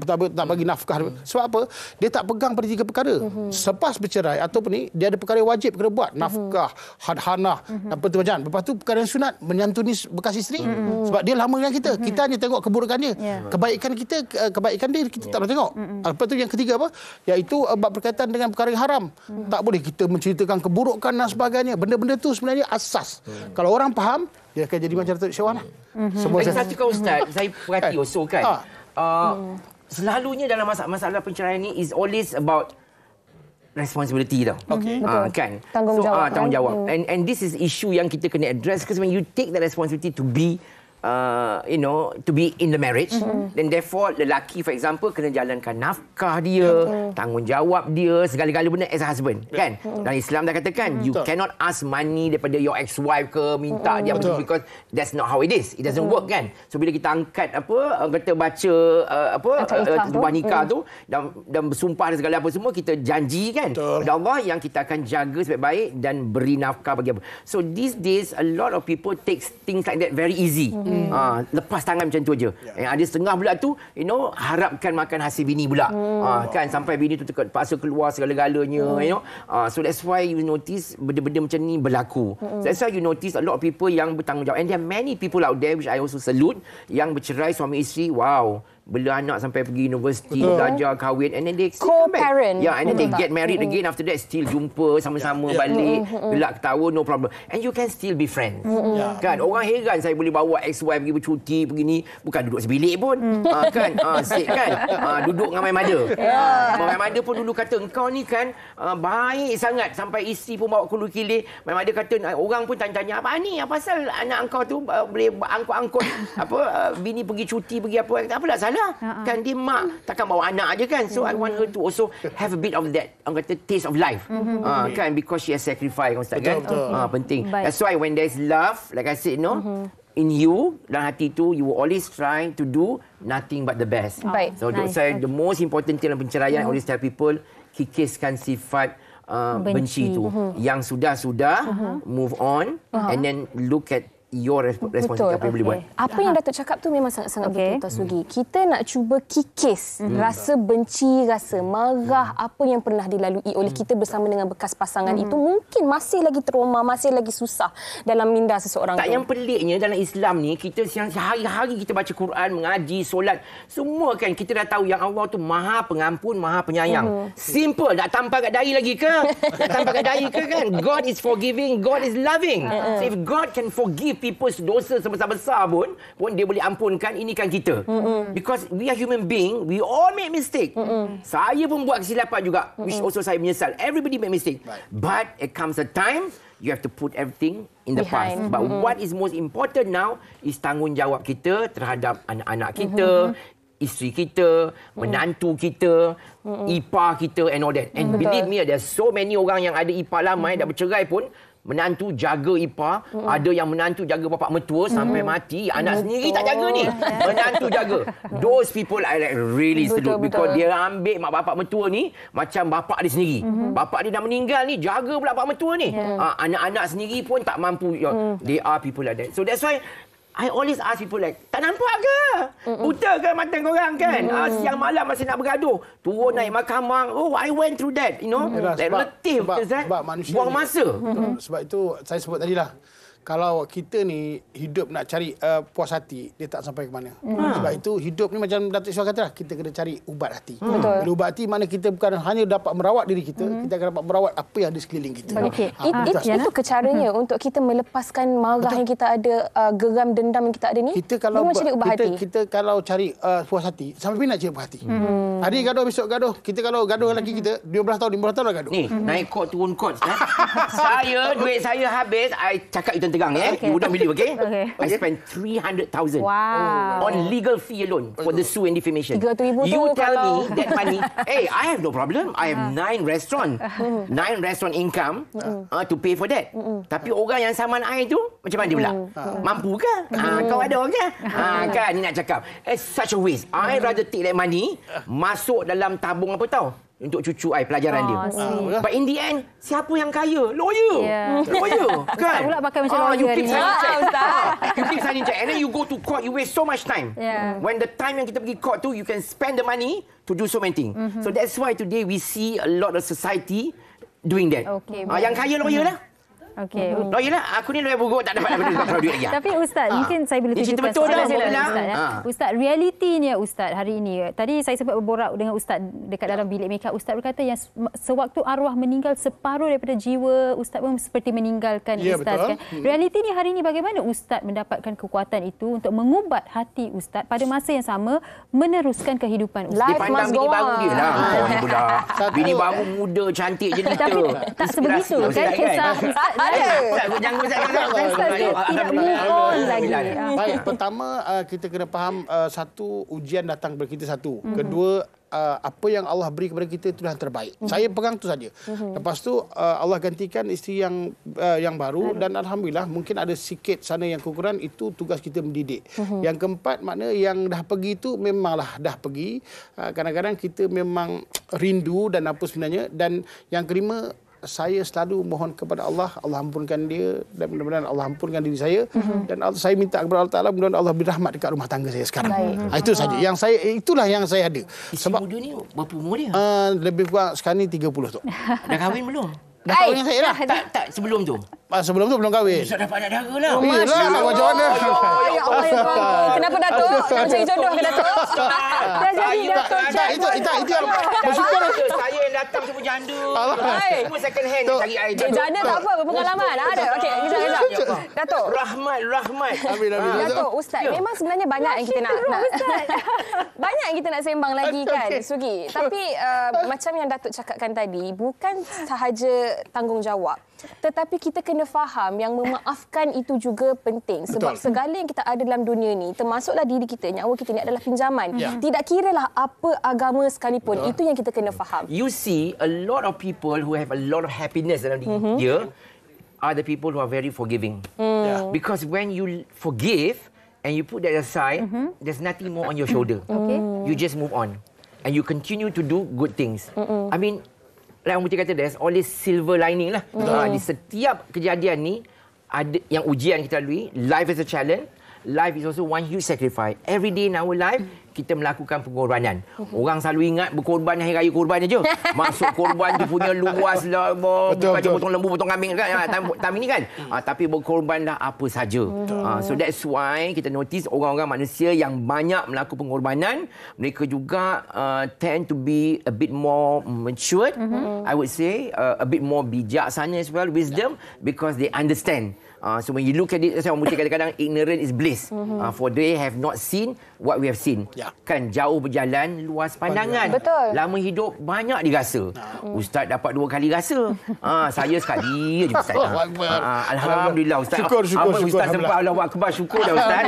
bagi nafkah? Sebab apa? Dia tak pegang pada 3 perkara. Selepas bercerai ataupun ni dia ada perkara yang wajib kena buat, nafkah, hadhanah, apa tu macam. Lepas tu perkara yang sunat menyantuni bekas isteri. Sebab dia lama dengan kita. Kita hanya tengok keburukan dia. Kebaikan dia kita tak boleh tengok. Lepas tu yang ketiga apa? Iaitu berkaitan dengan perkara yang haram. Tak boleh kita menceritakan keburukan dan sebagainya. Benda-benda tu sebenarnya asas. Kalau orang faham, dia akan jadi macam Datuk Syirwan lah. Lagi satu kau Ustaz, saya perhati also kan. Selalunya dalam masalah perceraian ni is always about responsibility tau. Kan? Tanggungjawab. And this is issue yang kita kena address because when you take the responsibility to be to be in the marriage, then therefore lelaki for example kena jalankan nafkah dia, tanggungjawab dia, segala-gala benda as a husband, kan? Dan Islam dah katakan you cannot ask money daripada your ex-wife ke, minta dia because that's not how it is. It doesn't work, kan? So bila kita angkat kata baca sebuah nikah tu dan bersumpah dan segala apa semua, kita janji kan pada Allah yang kita akan jaga sebaik-baik dan beri nafkah bagi apa. So these days a lot of people take things like that very easy. Lepas tangan macam tu aja. Ada setengah pula tu, harapkan makan hasil bini pula. Kan sampai bini tu terpaksa keluar segala-galanya, so that's why you notice benda-benda macam ni berlaku. That's why you notice a lot of people yang bertanggungjawab, and there are many people out there which I also salute yang bercerai suami isteri, wow, bela anak sampai pergi universiti, belajar, kahwin, and then they co-parent. And then they get married again. After that still jumpa sama-sama balik, gelak ketawa, no problem. And you can still be friends. Kan? Orang heran saya boleh bawa ex-wife pergi bercuti, pergi ni, bukan duduk sebilik pun. Kan? Sit kan? Duduk dengan my mother. My mother pun dulu kata, engkau ni kan baik sangat. Sampai isteri pun bawa kulu kilih. My mother kata, orang pun tanya-tanya, apa ni? Apa pasal anak engkau tu boleh angkut-angkut bini pergi cuti, pergi apa? Apalah salah. Kan dia mak takkan bawa anak aja kan. So I want her to also have a bit of that kata taste of life. Kan, because she has sacrificed, Ustaz, kan. Penting. That's why when there's love, like I said, in you, dalam hati tu, you will always try to do nothing but the best. So saya the most important thing dalam perceraian, I always tell people, kikiskan sifat benci tu. Yang sudah move on, and then look at your responsibility apa yang boleh buat. Apa yang Datuk cakap tu memang sangat-sangat betul, Tuan Sugi. Kita nak cuba kikis rasa benci, rasa marah, apa yang pernah dilalui oleh kita bersama dengan bekas pasangan itu mungkin masih lagi trauma, masih lagi susah dalam minda seseorang tak tu. Yang peliknya dalam Islam ni, kita sehari-hari kita baca Quran, mengaji, solat, semua kan kita dah tahu yang Allah tu Maha Pengampun, Maha Penyayang. Simple, nak tampar kat dahi lagi ke? Nak tampar kat dahi ke kan? God is forgiving, God is loving. So if God can forgive people's dosa sebesar-besar pun dia boleh ampunkan, ini kan kita. Because we are human being, we all make mistake. Saya pun buat kesilapan juga, which also saya menyesal. Everybody make mistake. But it comes a time you have to put everything in the past. But what is most important now is tanggungjawab kita terhadap anak-anak kita, isteri kita, menantu kita, ipar kita and all that. And believe me, there are so many orang yang ada ipar lama dah bercerai pun menantu jaga ipar, ada yang menantu jaga bapak mertua sampai mati, anak sendiri tak jaga ni. Menantu jaga. Those people I like really salute because dia ambil mak bapak mertua ni macam bapak dia sendiri. Bapak dia dah meninggal ni, jaga pula bapak mertua ni. Anak-anak sendiri pun tak mampu. They are people like that. So that's why I always ask people like, tak nampak ke? Buta ke mata korang kan? Siang malam masih nak bergaduh. Turun naik mahkamah. Oh, I went through that. You know? Like relative. Sebab manusia buang masa. Sebab itu saya sebut tadilah. kalau kita ni hidup nak cari puas hati, dia tak sampai ke mana. Sebab itu hidup ni macam Datuk Syah kata lah, kita kena cari ubat hati. Bila ubat hati mana kita bukan hanya dapat merawat diri kita, kita akan dapat merawat apa yang ada sekeliling kita. Okey. Itu ke caranya untuk kita melepaskan marah yang kita ada, geram dendam yang kita ada ni. Kita kalau cari ubat hati. Kita kalau cari puas hati, sampai bila nak cari puas hati? Hari gaduh, besok gaduh. Kita kalau gaduh lelaki kita 15 tahun, 15 tahun dah gaduh. Ni, naik kot turun kot. Duit saya habis, I cakap itu terang Okay. You don't believe, okay? I spent 300,000 on legal fee alone for the sue and defamation. 300,000 you tell me that money, hey, I have no problem. I have 9 restaurant. 9 restaurant income to pay for that. Tapi orang yang saman I tu, macam mana dia pula? Mampu ke? Kau ada ke? Kan, ni nak cakap. It's such a waste. I rather take that money, masuk dalam tabung apa tahu? Untuk cucu I pelajaran dia. But in the end, siapa yang kaya? Lawyer. Lawyer. Kan? Pula pakai macam lawyer you keep ni. You keep signing check. And then you go to court, you waste so much time. When the time yang kita pergi court tu, you can spend the money to do so many things. So that's why today we see a lot of society doing that. Yang kaya lawyer lah. Okey. Lawyer lah. Aku ni lawyer buruk, tak dapat duit lagi. Tapi Ustaz, mungkin saya boleh tunjukkan betul dah, Ustaz, realitinya Ustaz hari ini. Tadi saya sempat berborak dengan Ustaz dekat dalam bilik makeup. Ustaz berkata yang sewaktu arwah meninggal, separuh daripada jiwa Ustaz pun seperti meninggalkan Ustaz. Kan? Realiti ni hari ini bagaimana Ustaz mendapatkan kekuatan itu untuk mengubat hati Ustaz pada masa yang sama meneruskan kehidupan Ustaz. Dia pandang bini baru dia lah. Bini baru muda, cantik je dia. Tapi tak sebegitu kan kisah Ustaz. Baik, pertama kita kena faham satu, ujian datang kepada kita satu. Kedua, apa yang Allah beri kepada kita itulah yang terbaik. Saya pegang tu saja. Lepas tu Allah gantikan isteri yang baru dan alhamdulillah mungkin ada sikit sana yang kekurangan, itu tugas kita mendidik. Yang keempat, makna yang dah pergi itu memanglah dah pergi. Kadang-kadang kita memang rindu dan apa sebenarnya. Dan yang kelima, saya selalu mohon kepada Allah, Allah ampunkan dia dan mudah-mudahan Allah ampunkan diri saya dan saya minta kepada Allah Taala mudah-mudahan Allah beri rahmat dekat rumah tangga saya sekarang. Itu saja yang saya, itulah yang saya ada. Sebab muda ni berapa umur dia? Lebih kurang sekarang ni 30 tu. Dah kahwin belum? Dah kahwin dengan saya dah. Tak sebelum tu. Sebelum tu belum kahwin. Ustaz dapat anak dara lah. Masya-Allah, macam mana? Ya Allah ya Allah. Kenapa Datuk? Nak cari jodoh ke Datuk? Dah jadi Datuk. Itu yang bersyukur. Saya yang datang semua janda. Semua second hand yang cari air. Janda tak apa, berpengalaman. Ada. Okey, kejap. Datuk. Rahmat. Datuk, Ustaz, memang sebenarnya banyak yang kita nak banyak yang kita nak sembang lagi kan, Sugi. Tapi macam yang Datuk cakapkan tadi, bukan sahaja tanggungjawab, tetapi kita kena faham yang memaafkan itu juga penting. Sebab segala yang kita ada dalam dunia ni, termasuklah diri kita, nyawa kita ni adalah pinjaman. Tidak kiralah apa agama sekalipun, itu yang kita kena faham. You see, a lot of people who have a lot of happiness dalam diri dia are the people who are very forgiving. Because when you forgive and you put that aside, there's nothing more on your shoulder. You just move on and you continue to do good things. I mean, like Muti kata, there's always silver lining lah. Di setiap kejadian ni, ada yang ujian kita lalui. Life is a challenge. Life is also one huge sacrifice. Every day in our life, kita melakukan pengorbanan. Orang selalu ingat berkorban hari raya korban aja. Masuk korban tu punya luas lah. Bukan potong lembu, potong kambing kan. Time ini kan. Tapi berkorban dah apa saja. So that's why kita notice orang-orang manusia yang banyak melakukan pengorbanan, mereka juga tend to be a bit more matured. I would say a bit more bijaksana as well, wisdom, because they understand. So when you look at it, saya mesti kadang-kadang ignorant is bliss. For they have not seen what we have seen. Kan jauh berjalan, luas pandangan. Betul. Lama hidup banyak dirasa. Ustaz dapat 2 kali rasa. Saya sekali je Ustaz. Alhamdulillah Ustaz. Syukur. Ustaz sempat Allahu Akbar, syukur dah Ustaz.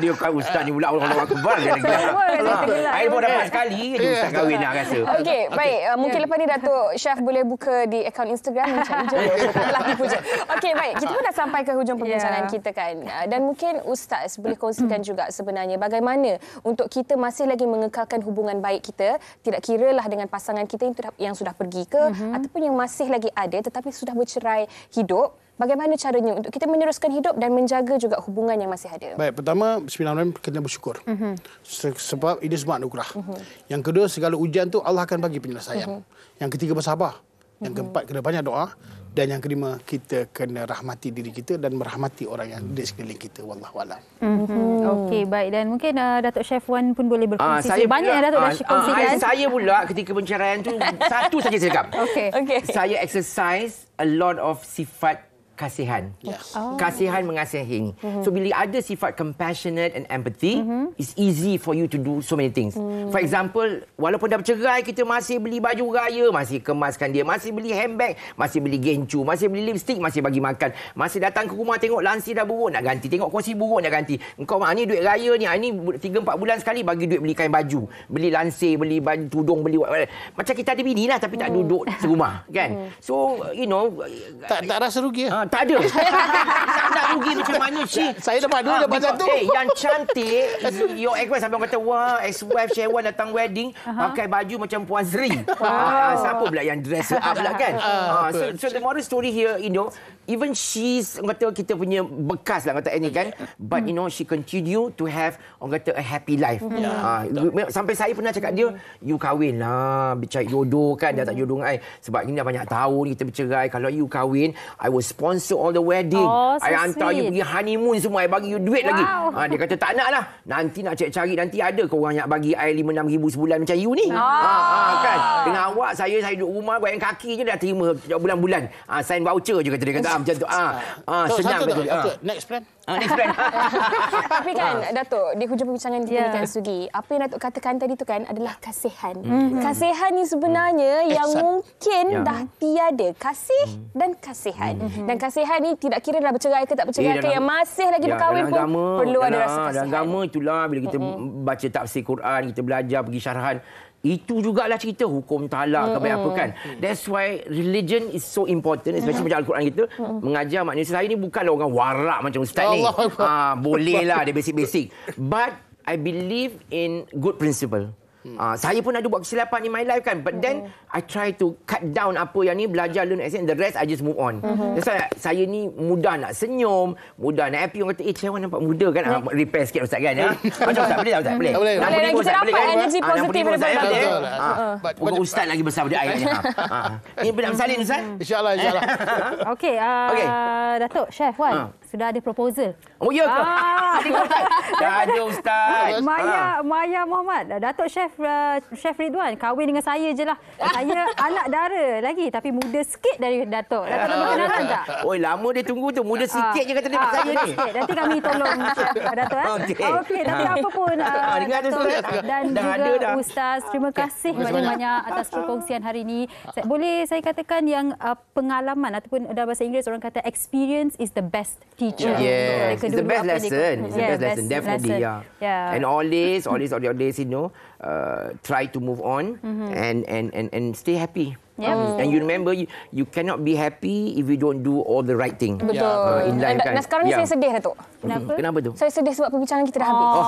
Dia kan Ustaz ni pula Allahu Akbar. Saya pun dapat sekali je Ustaz kahwin nak rasa. Okey, baik. Mungkin lepas ni Datuk Chef boleh buka di akaun Instagram mencari jodoh. Lelaki puja. Okey, baik. Kita pun dah sampai ke hujung perbincangan kita kan. Dan mungkin Ustaz boleh kongsikan juga sebenarnya bagaimana untuk kita masih lagi mengekalkan hubungan baik kita, tidak kiralah dengan pasangan kita yang sudah pergi ke ataupun yang masih lagi ada tetapi sudah bercerai hidup. Bagaimana caranya untuk kita meneruskan hidup dan menjaga juga hubungan yang masih ada? Baik, pertama, bismillahirrahmanirrahim, kena bersyukur. Sebab ini semua anugerah. Yang kedua, segala ujian tu Allah akan bagi penyelesaian. Yang ketiga, bersabar. Yang keempat, kena banyak doa. Dan yang kelima, kita kena rahmati diri kita dan merahmati orang yang di sekeliling kita. Wallahualam. Okey, baik. Dan mungkin Datuk Chef Wan pun boleh berkongsi. Banyak yang Datuk dah kongsikan. Saya pula ketika penceraian tu, satu saja saya cakap. Saya exercise a lot of sifat kasihan. Kasihan mengasihi. So bila ada sifat compassionate and empathy, it's easy for you to do so many things. For example, walaupun dah bercerai, kita masih beli baju raya, masih kemaskan dia, masih beli handbag, masih beli gencu, masih beli lipstick, masih bagi makan, masih datang ke rumah tengok lansi dah buruk nak ganti, tengok kursi buruk nak ganti. Engkau ni duit raya ni, ni 3-4 bulan sekali bagi duit beli kain baju, beli lansir, beli baju tudung, beli macam kita ada bini lah tapi tak duduk serumah kan. So you know, tak rasa rugi ya? Tak ada. Nak rugi macam mana sih? Saya dapat dulu dapat satu. Yang cantik your ex-wife sampai orang kata wah ex-wife Sherwan datang wedding pakai baju macam Puan Sri. Siapa pula yang dress up pula kan? So the moral story here, you know, even she's orang kata kita punya bekas lah kata ni kan, but you know she continue to have orang kata a happy life. Sampai saya pernah cakap dia, you kahwin lah, cari jodoh kan, dah tak jodoh dengan I sebab ini dah banyak tahun kita bercerai. Kalau you kahwin, I will sponsor all the wedding. I hantar you pergi honeymoon semua, I bagi you duit lagi. Dia kata tak nak lah, nanti nak cari nanti ada ke orang yang bagi I 5-6 ribu sebulan macam you ni. Kan dengan awak saya duduk rumah goyang kaki je dah terima bulan-bulan. Sign voucher je kata dia kata macam tu. Senang betul. Next plan. Next plan. Tapi kan Datuk, di hujung perbincangan kita ni kan Sugi, apa yang Datuk katakan tadi tu kan adalah kasihan. Kasihan ni sebenarnya yang mungkin dah tiada. Kasih dan kasihan. Dan kasihan ni tidak kira dah bercerai ke tak bercerai ke, yang masih lagi berkahwin pun perlu ada rasa kasihan. Dalam agama itulah bila kita baca tafsir Quran, kita belajar pergi syarahan, itu jugalah cerita hukum talak ke apa kan. That's why religion is so important, especially macam Al-Quran kita mengajar manusia. Saya ni bukanlah orang warak macam ustaz ni. Bolehlah dia basic-basic. But I believe in good principle. Saya pun ada buat kesilapan in my life kan, but then I try to cut down apa yang ni, belajar learn lesson, the rest I just move on. Saya ni mudah nak senyum, mudah nak happy. Orang kata Sherwan nampak muda kan, repair sikit ustaz kan. Macam ustaz boleh tak ustaz? Boleh. Kita dapat energi positif daripada Orang ustaz lagi besar daripada ayatnya. Ini benar bersalin ustaz? InsyaAllah. Okey, Datuk Chef Wan, sudah ada proposal. Oh ya ke? Dah ada ustaz. Maya Muhammad, Datuk Chef Ridwan kahwin dengan saya je lah. Saya anak dara lagi tapi muda sikit dari Datuk. Datuk nak berkenalan tak? Oi, lama dia tunggu tu. Muda sikit je kata dia saya ni. Nanti kami tolong Datuk. Okey, tapi apa pun Datuk dan juga Ustaz, terima kasih banyak-banyak atas perkongsian hari ini. Boleh saya katakan yang pengalaman ataupun dalam bahasa Inggeris orang kata experience is the best teacher. Yes, it's the best lesson. It's the best lesson, definitely. And always, you know, try to move on and stay happy. And you remember, you cannot be happy if you don't do all the right thing. Betul. In life, kan? Dan sekarang ni saya sedih, Datuk. Kenapa tu? Saya sedih sebab perbincangan kita dah habis.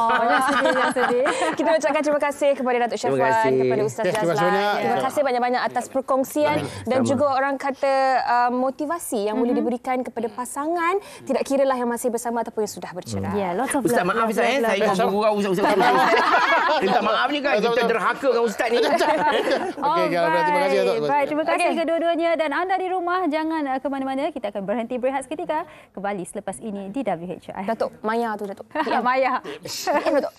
Banyak sedih. Kita ucapkan terima kasih kepada Datuk Chef Wan, kepada Ustaz Jazlan. Terima kasih banyak-banyak atas perkongsian dan juga orang kata motivasi yang boleh diberikan kepada pasangan, tidak kiralah yang masih bersama ataupun yang sudah bercerai. Lots of Ustaz, maaf Ustaz, saya bergurau Ustaz. Minta maaf ni kan, kita derhaka dengan Ustaz ni. Okey, terima kasih Datuk. Baik, terima kasih kedua-duanya dan anda di rumah jangan ke mana-mana. Kita akan berhenti berehat seketika. Kembali selepas ini di WHI. Datuk, Maya tu Datuk. Maya. Datuk.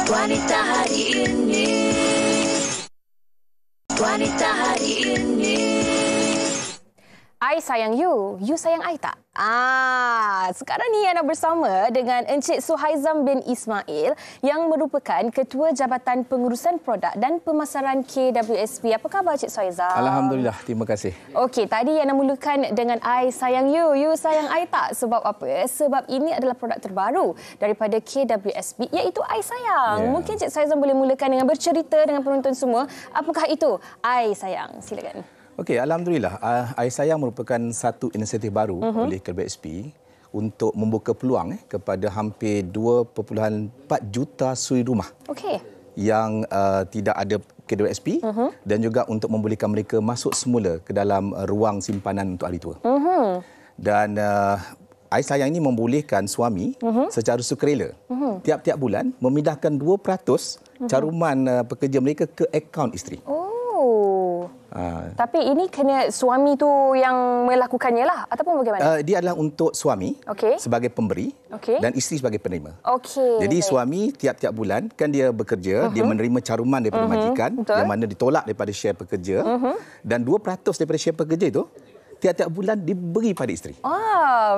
Wanita hari ini. Wanita hari ini. I sayang you sayang I tak? Sekarang ni anda bersama dengan Encik Suhaizam bin Ismail yang merupakan Ketua Jabatan Pengurusan Produk dan Pemasaran KWSP. Apa khabar Encik Suhaizam? Alhamdulillah, terima kasih. Okey, tadi anda mulakan dengan I sayang you sayang I tak. Sebab apa? Sebab ini adalah produk terbaru daripada KWSP iaitu I sayang. Mungkin Encik Suhaizam boleh mulakan dengan bercerita dengan penonton semua. Apakah itu I sayang? Silakan. Okey, alhamdulillah. I sayang merupakan satu inisiatif baru oleh KWSP untuk membuka peluang kepada hampir 2.4 juta suri rumah. Yang tidak ada KWSP dan juga untuk membolehkan mereka masuk semula ke dalam ruang simpanan untuk ahli tua. Dan I sayang ini membolehkan suami secara sukarela tiap-tiap bulan memindahkan 2% caruman pekerja mereka ke akaun isteri. Tapi ini kena suami tu yang melakukannya lah ataupun bagaimana? Dia adalah untuk suami sebagai pemberi dan isteri sebagai penerima. Jadi suami tiap-tiap bulan kan dia bekerja, dia menerima caruman daripada majikan yang mana ditolak daripada share pekerja dan 2% daripada share pekerja itu tiap-tiap bulan diberi pada isteri.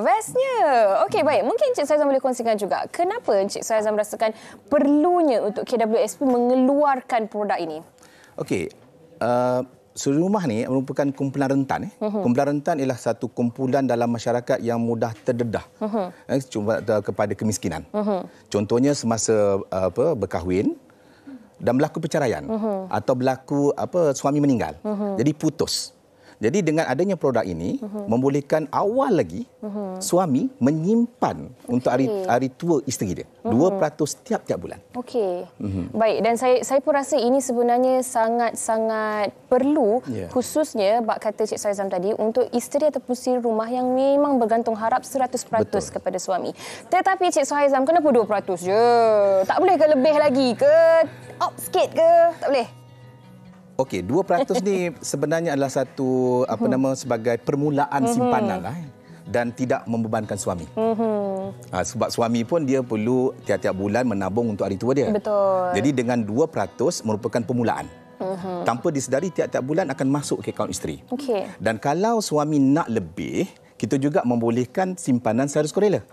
Bestnya. Okey, baik. Mungkin Encik Saizam boleh kongsikan juga kenapa Encik Saizam merasakan perlunya untuk KWSP mengeluarkan produk ini? Okey. Suri rumah ni merupakan kumpulan rentan. Kumpulan rentan ialah satu kumpulan dalam masyarakat yang mudah terdedah kepada kemiskinan. Contohnya semasa berkahwin dan berlaku perceraian atau berlaku suami meninggal. Jadi putus. Jadi dengan adanya produk ini membolehkan awal lagi suami menyimpan untuk hari tua isteri dia 2% tiap-tiap bulan. Okey. Baik, dan saya pun rasa ini sebenarnya sangat-sangat perlu khususnya bab kata Cik Saizam tadi untuk isteri ataupun siri rumah yang memang bergantung harap 100% kepada suami. Tetapi Cik Saizam kenapa 2% je? Tak boleh ke lebih lagi ke? Up sikit ke? Tak boleh. Okey, 2% ni sebenarnya adalah satu sebagai permulaan simpanan dan tidak membebankan suami. Sebab suami pun dia perlu tiap-tiap bulan menabung untuk hari tua dia. Betul. Jadi dengan 2% merupakan permulaan. Tanpa disedari tiap-tiap bulan akan masuk ke akaun isteri. Dan kalau suami nak lebih, kita juga membolehkan simpanan secara sukarela.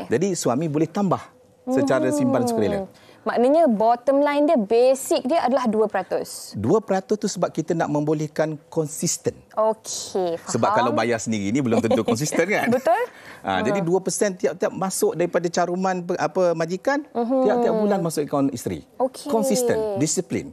Jadi suami boleh tambah secara simpanan sukarela. Maknanya bottom line dia, basic dia adalah 2%. 2% tu sebab kita nak membolehkan konsisten. Okey, faham. Sebab kalau bayar sendiri ni belum tentu konsisten kan? Betul. Jadi 2% tiap-tiap masuk daripada caruman majikan, tiap-tiap bulan masuk akaun isteri. Konsisten, disiplin.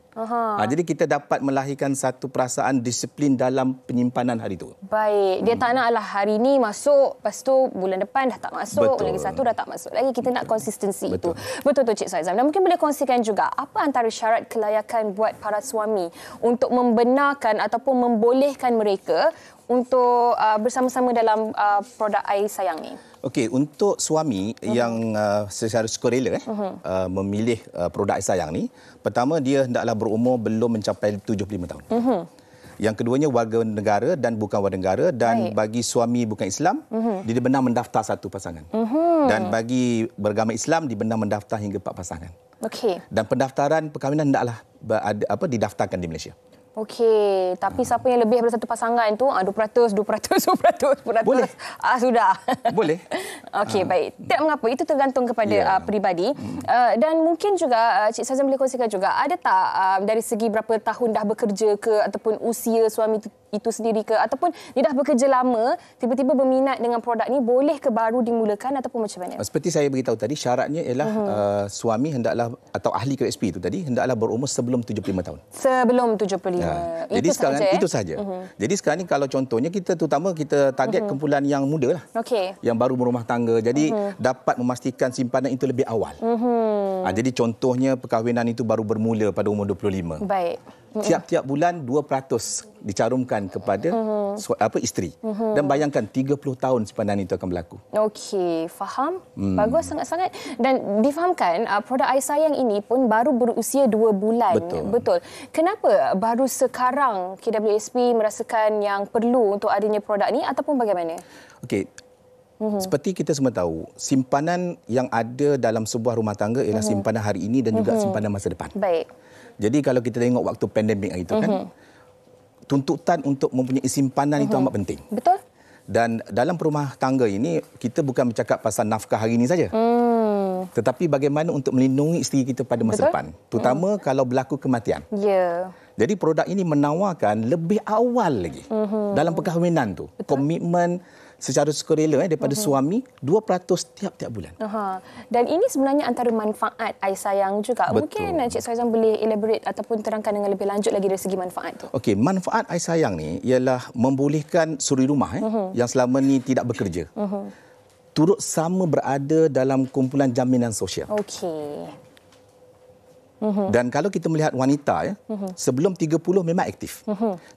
Jadi kita dapat melahirkan satu perasaan disiplin dalam penyimpanan hari itu. Baik, dia tak naklah hari ni masuk, lepas tu bulan depan dah tak masuk, lagi satu dah tak masuk lagi. Kita nak konsistensi itu. Betul tu Cik Saizam. Dan mungkin boleh kongsikan juga apa antara syarat kelayakan buat para suami untuk membenarkan ataupun membolehkan mereka untuk bersama-sama dalam produk air sayang ni. Okey, untuk suami yang secara sukarela memilih produk air sayang ni, pertama dia hendaklah berumur belum mencapai 75 tahun. Yang keduanya warga negara dan bukan warga negara, dan bagi suami bukan Islam, dia benar mendaftar satu pasangan. Dan bagi beragama Islam dibenar mendaftar hingga 4 pasangan. Dan pendaftaran perkahwinan hendaklah didaftarkan di Malaysia. Okey, tapi siapa yang lebih daripada satu pasangan tu 2%. Boleh. Sudah. Boleh. Okey, baik. Tak mengapa, itu tergantung kepada peribadi. Dan mungkin juga Cik Saizam boleh kongsikan juga, ada tak dari segi berapa tahun dah bekerja ke ataupun usia suami itu sendiri ke, ataupun dia dah bekerja lama, tiba-tiba berminat dengan produk ni, boleh ke baru dimulakan ataupun macam mana? Seperti saya beritahu tadi, syaratnya ialah suami hendaklah atau ahli KWSP itu tadi hendaklah berumur sebelum 75 tahun. Sebelum 75. Jadi sekarang itu saja. Jadi sekarang ni kalau contohnya kita terutama kita target kumpulan yang muda lah. Yang baru berumah tangga. Jadi dapat memastikan simpanan itu lebih awal. Jadi contohnya perkahwinan itu baru bermula pada umur 25. Baik. Tiap-tiap bulan 2% dicarumkan kepada isteri. Dan bayangkan 30 tahun simpanan itu akan berlaku. Okey, faham. Bagus sangat-sangat. Dan difahamkan produk air sayang ini pun baru berusia 2 bulan. Betul. Kenapa baru sekarang KWSP merasakan yang perlu untuk adanya produk ini ataupun bagaimana? Okey. Seperti kita semua tahu, simpanan yang ada dalam sebuah rumah tangga ialah simpanan hari ini dan juga simpanan masa depan. Baik. Jadi kalau kita tengok waktu pandemik itu kan, tuntutan untuk mempunyai simpanan itu amat penting. Betul. Dan dalam perumah tangga ini, kita bukan bercakap pasal nafkah hari ini saja. Tetapi bagaimana untuk melindungi isteri kita pada masa depan. Terutama kalau berlaku kematian. Jadi produk ini menawarkan lebih awal lagi dalam perkahwinan tu. Komitmen secara sukarela daripada suami 2% tiap-tiap bulan. Dan ini sebenarnya antara manfaat air sayang juga. Mungkin Cik Saizam boleh elaborate ataupun terangkan dengan lebih lanjut lagi dari segi manfaat tu. Okey, manfaat air sayang ni ialah membolehkan suri rumah yang selama ni tidak bekerja. Turut sama berada dalam kumpulan jaminan sosial. Okey. Dan kalau kita melihat wanita sebelum 30 memang aktif.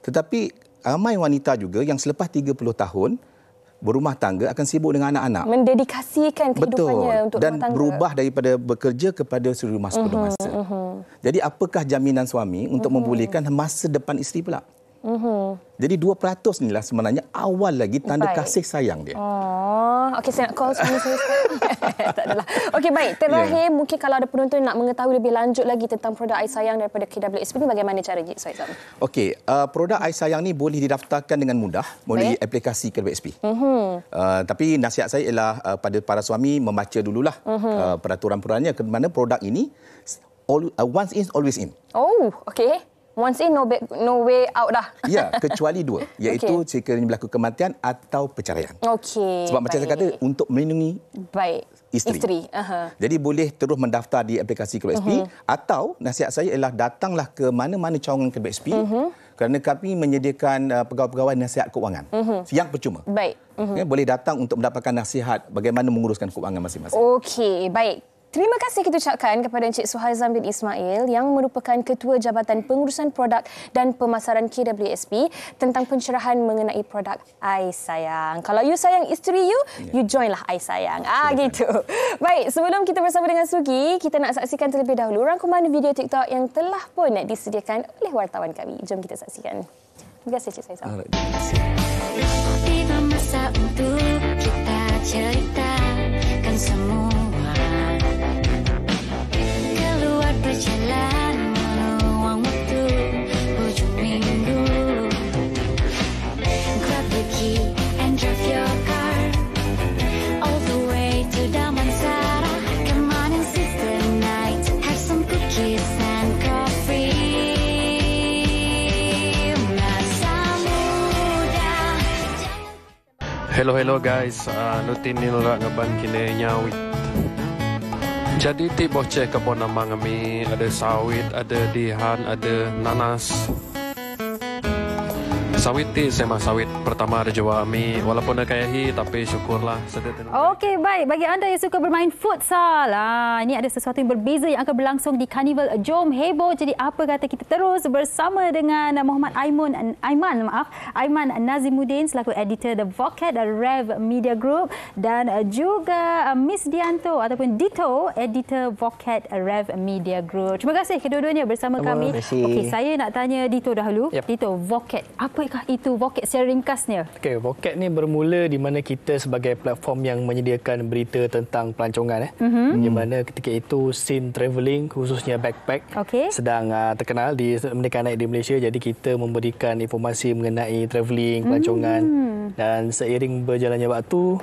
Tetapi ramai wanita juga yang selepas 30 tahun berumah tangga akan sibuk dengan anak-anak. Mendedikasikan kehidupannya untuk dan rumah tangga. Berubah daripada bekerja kepada suri rumah sepenuh masa. Jadi apakah jaminan suami untuk membolehkan masa depan isteri pula? Jadi 2% inilah sebenarnya awal lagi tanda Baik. kasih sayang dia. Oh, okey, saya nak call suami saya sekarang. Tak adalah. Okey, baik. Terakhir, mungkin kalau ada penonton nak mengetahui lebih lanjut lagi tentang produk Ais Sayang daripada KWSP ni, bagaimana caranya, Cik Faizal? Okey, produk Ais Sayang ni boleh didaftarkan dengan mudah melalui aplikasi KWSP. Tapi nasihat saya ialah pada para suami membaca dululah peraturan-peraturannya, ke mana produk ini once in, always in. Oh, okey. Once in, no way out dah. Ya, kecuali dua, iaitu sekiranya berlaku kematian atau perceraian. Okey. Sebab macam saya kata, untuk melindungi isteri. Jadi boleh terus mendaftar di aplikasi KWSP atau nasihat saya ialah datanglah ke mana-mana cawangan KWSP kerana kami menyediakan pegawai-pegawai nasihat keuangan yang percuma. Baik. Boleh datang untuk mendapatkan nasihat bagaimana menguruskan keuangan masing-masing. Okey, baik. Terima kasih kita ucapkan kepada Encik Suhaizam bin Ismail yang merupakan Ketua Jabatan Pengurusan Produk dan Pemasaran KWSP tentang pencerahan mengenai produk Ais Sayang. Kalau you sayang isteri you joinlah Ais Sayang. Gitu. Baik, sebelum kita bersama dengan Sugi, kita nak saksikan terlebih dahulu rangkuman video TikTok yang telah pun disediakan oleh wartawan kami. Jom kita saksikan. Terima kasih Encik Suhaizam. Tiba masa untuk kita ceritakan semua. Keluar berjalan meluang waktu hujung minggu. Grab the key and drive your car all the way to Damansara. Come on and seize the night. Have some cookies and coffee. Masa muda. Hello guys, nutin nilra ngaban kini nyawit. Jadi ti boceh kebon nama kami ada sawit, ada dihan, ada nanas. Sawit ti sema sawit pertama ada Jawa kami walaupun ada kayahi tapi syukurlah sedang. Okey, baik. Bagi anda yang suka bermain futsal, ini ada sesuatu yang berbeza yang akan berlangsung di Karnival Jom Heboh. Jadi apa kata kita terus bersama dengan Muhammad Aiman Nazimuddin selaku editor The Vocat Rev Media Group dan juga Miss Dianto ataupun Dito, editor Vocat Rev Media Group. Terima kasih kedua-duanya bersama kami. Okey, saya nak tanya Dito dahulu. Dito, Vocat, apa itu Vocat secara ringkasnya? Okey, Vocat ni bermula di mana kita sebagai platform yang menyediakan berita tentang pelancongan di mana ketika itu scene travelling khususnya backpack sedang terkenal di mereka naik di Malaysia, jadi kita memberikan informasi mengenai travelling, pelancongan dan seiring berjalannya waktu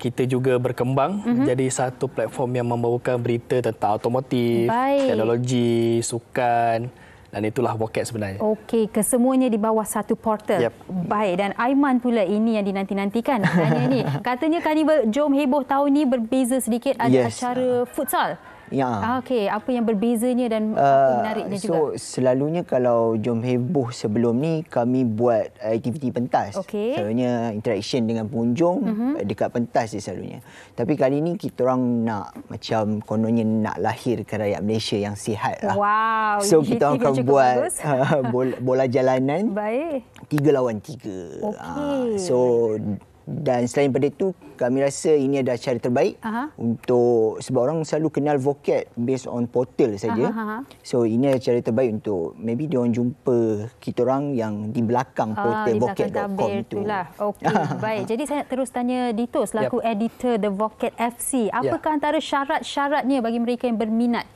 kita juga berkembang menjadi satu platform yang membawakan berita tentang automotif, teknologi, sukan. Dan itulah Vocat sebenarnya. Okey, kesemuanya di bawah satu portal. Baik, dan Aiman pula ini yang dinanti-nantikan. Katanya Karnival Jom Heboh tahun ini berbeza sedikit, ada acara futsal. Ya. Okey, apa yang berbezanya dan apa menariknya juga? Selalunya kalau Jom Heboh sebelum ni kami buat aktiviti pentas. Selalunya interaction dengan pengunjung dekat pentas je selalunya. Tapi kali ni kita orang nak macam kononnya nak lahirkan rakyat Malaysia yang sihat lah. Wow. So kita akan buat bola jalanan. 3 lawan 3. So dan selain pada itu, kami rasa ini adalah cara terbaik untuk, sebab orang selalu kenal Vocat based on portal saja. So ini adalah cara terbaik untuk maybe dia orang jumpa kita orang yang di belakang portal vocat.com itu. Okey, baik. Jadi saya nak terus tanya Dito selaku editor The Vocat FC. Apakah antara syarat-syaratnya bagi mereka yang berminat?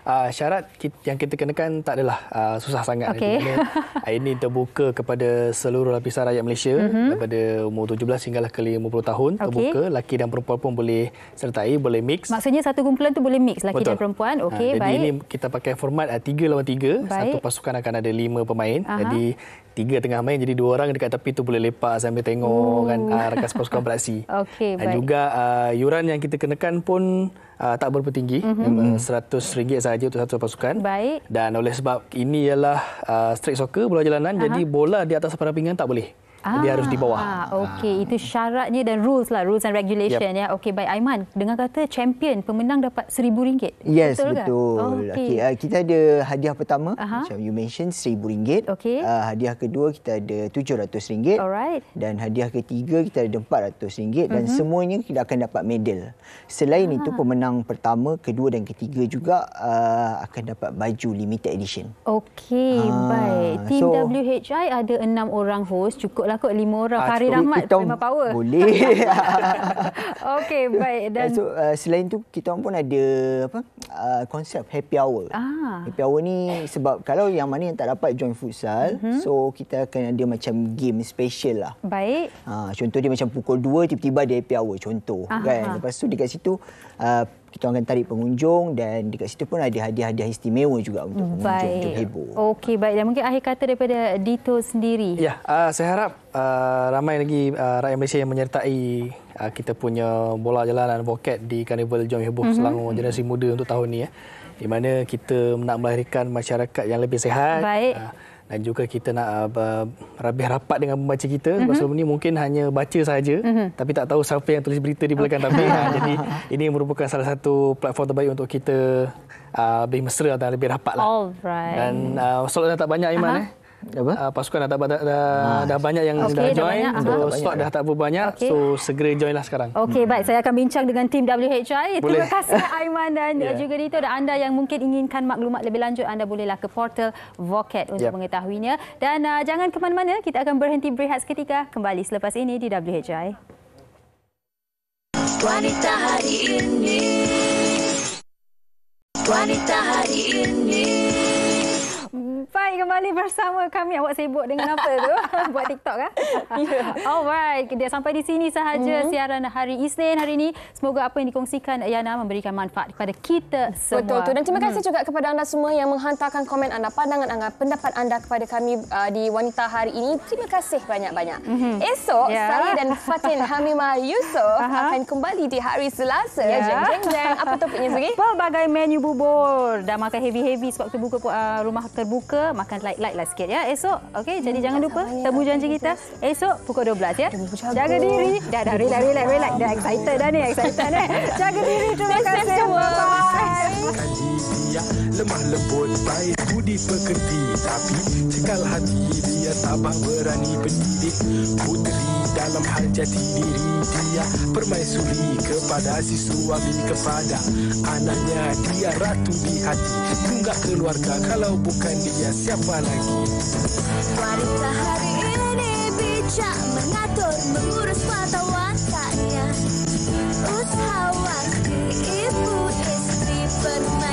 Syarat yang kita kenakan tak adalah susah sangat. Ini terbuka kepada seluruh lapisan rakyat Malaysia daripada umur 17 hinggalah ke 50 tahun. Terbuka, lelaki dan perempuan pun boleh sertai, boleh mix. Maksudnya satu kumpulan tu boleh mix lelaki dan perempuan. Okey, baik. Jadi ini kita pakai format 3 lawan 3. Satu pasukan akan ada 5 pemain. Jadi 3 tengah main, jadi 2 orang dekat tepi tu boleh lepak sambil tengok kan rakan pasukan beraksi. Dan juga yuran yang kita kenakan pun tak berapa tinggi, RM100 sahaja untuk satu pasukan. Dan oleh sebab ini ialah street soccer, bola jalanan, jadi bola di atas paras pinggan tak boleh. Dia harus di bawah. Okey, itu syaratnya dan rules and regulation ya. Okey, baik Aiman, dengar kata champion pemenang dapat RM1,000. Yes, betul. Okay. Kita ada hadiah pertama macam you mention RM1,000. Okey. Hadiah kedua kita ada RM700. Alright. Dan hadiah ketiga kita ada RM400 dan semuanya kita akan dapat medal. Selain itu pemenang pertama, kedua dan ketiga juga akan dapat baju limited edition. Okey, baik. Tim WHI ada 6 orang host, cukuplah kot 5 orang. Farid Ahmad, Prima Power. Boleh. Okey, baik. Dan selain tu kita pun ada konsep happy hour. Happy hour ni sebab kalau yang mana yang tak dapat join futsal, so kita akan ada macam game special lah. Baik. Contoh dia macam pukul 2 tiba-tiba ada happy hour contoh kan. Lepas tu dekat situ kita akan tarik pengunjung dan dekat situ pun ada hadiah-hadiah istimewa juga untuk pengunjung untuk heboh. Okey, baik. Dan mungkin akhir kata daripada Dito sendiri. Ya, saya harap ramai lagi rakyat Malaysia yang menyertai kita punya bola jalanan Voket di Karnival Jom Heboh Selangor generasi muda untuk tahun ni. Di mana kita nak melahirkan masyarakat yang lebih sihat. Baik. Dan juga kita nak lebih rapat dengan pembaca kita. Sebab sebelum ni mungkin hanya baca saja, tapi tak tahu siapa yang tulis berita di belakang tabir. Jadi ini merupakan salah satu platform terbaik untuk kita lebih mesra dan lebih rapat lah. Alright. Dan slot dah tak banyak Iman. Pasukan dah banyak yang dah join. So slot dah tak berbanyak. So segera joinlah sekarang. Okey, baik. Saya akan bincang dengan tim WHI. Terima kasih Aiman dan juga Dito. Dan anda yang mungkin inginkan maklumat lebih lanjut, anda bolehlah ke portal Voket untuk mengetahuinya. Dan jangan ke mana-mana, kita akan berhenti berehat seketika. Kembali selepas ini di WHI. Wanita hari ini. Wanita hari ini. Baik, kembali bersama kami. Awak sibuk dengan apa tu? Buat TikTok kan? Alright, dia sampai di sini sahaja siaran hari Isnin hari ini. Semoga apa yang dikongsikan Yana memberikan manfaat kepada kita semua. Betul. Dan terima kasih juga kepada anda semua yang menghantarkan komen anda, pandangan anda, pendapat anda kepada kami di Wanita hari ini. Terima kasih banyak-banyak. Esok, saya dan Fatin Hamimah Yusof akan kembali di hari Selasa. Jeng. Apa topiknya lagi? Pelbagai menu bubur. Dah makan heavy-heavy sebab terbuka rumah terbuka. Makan light lah sikit ya esok. Okey, jadi jangan lupa temu janji kita esok pukul 12 ya. Jaga diri. Dah relax. Dah excited dah ni. Jaga diri. Terima kasih. Bye. Lemah lembut baik budi pekerti, tapi cekal hati dia tabah berani pendidik. Puteri dalam hal jati diri dia permaisuri kepada si suami, kepada anaknya dia ratu di hati. Tunggak keluarga, kalau bukan dia siapa lagi? Wanita hari ini bijak mengatur, mengurus mata wantanya. Usahawan ibu istri pernah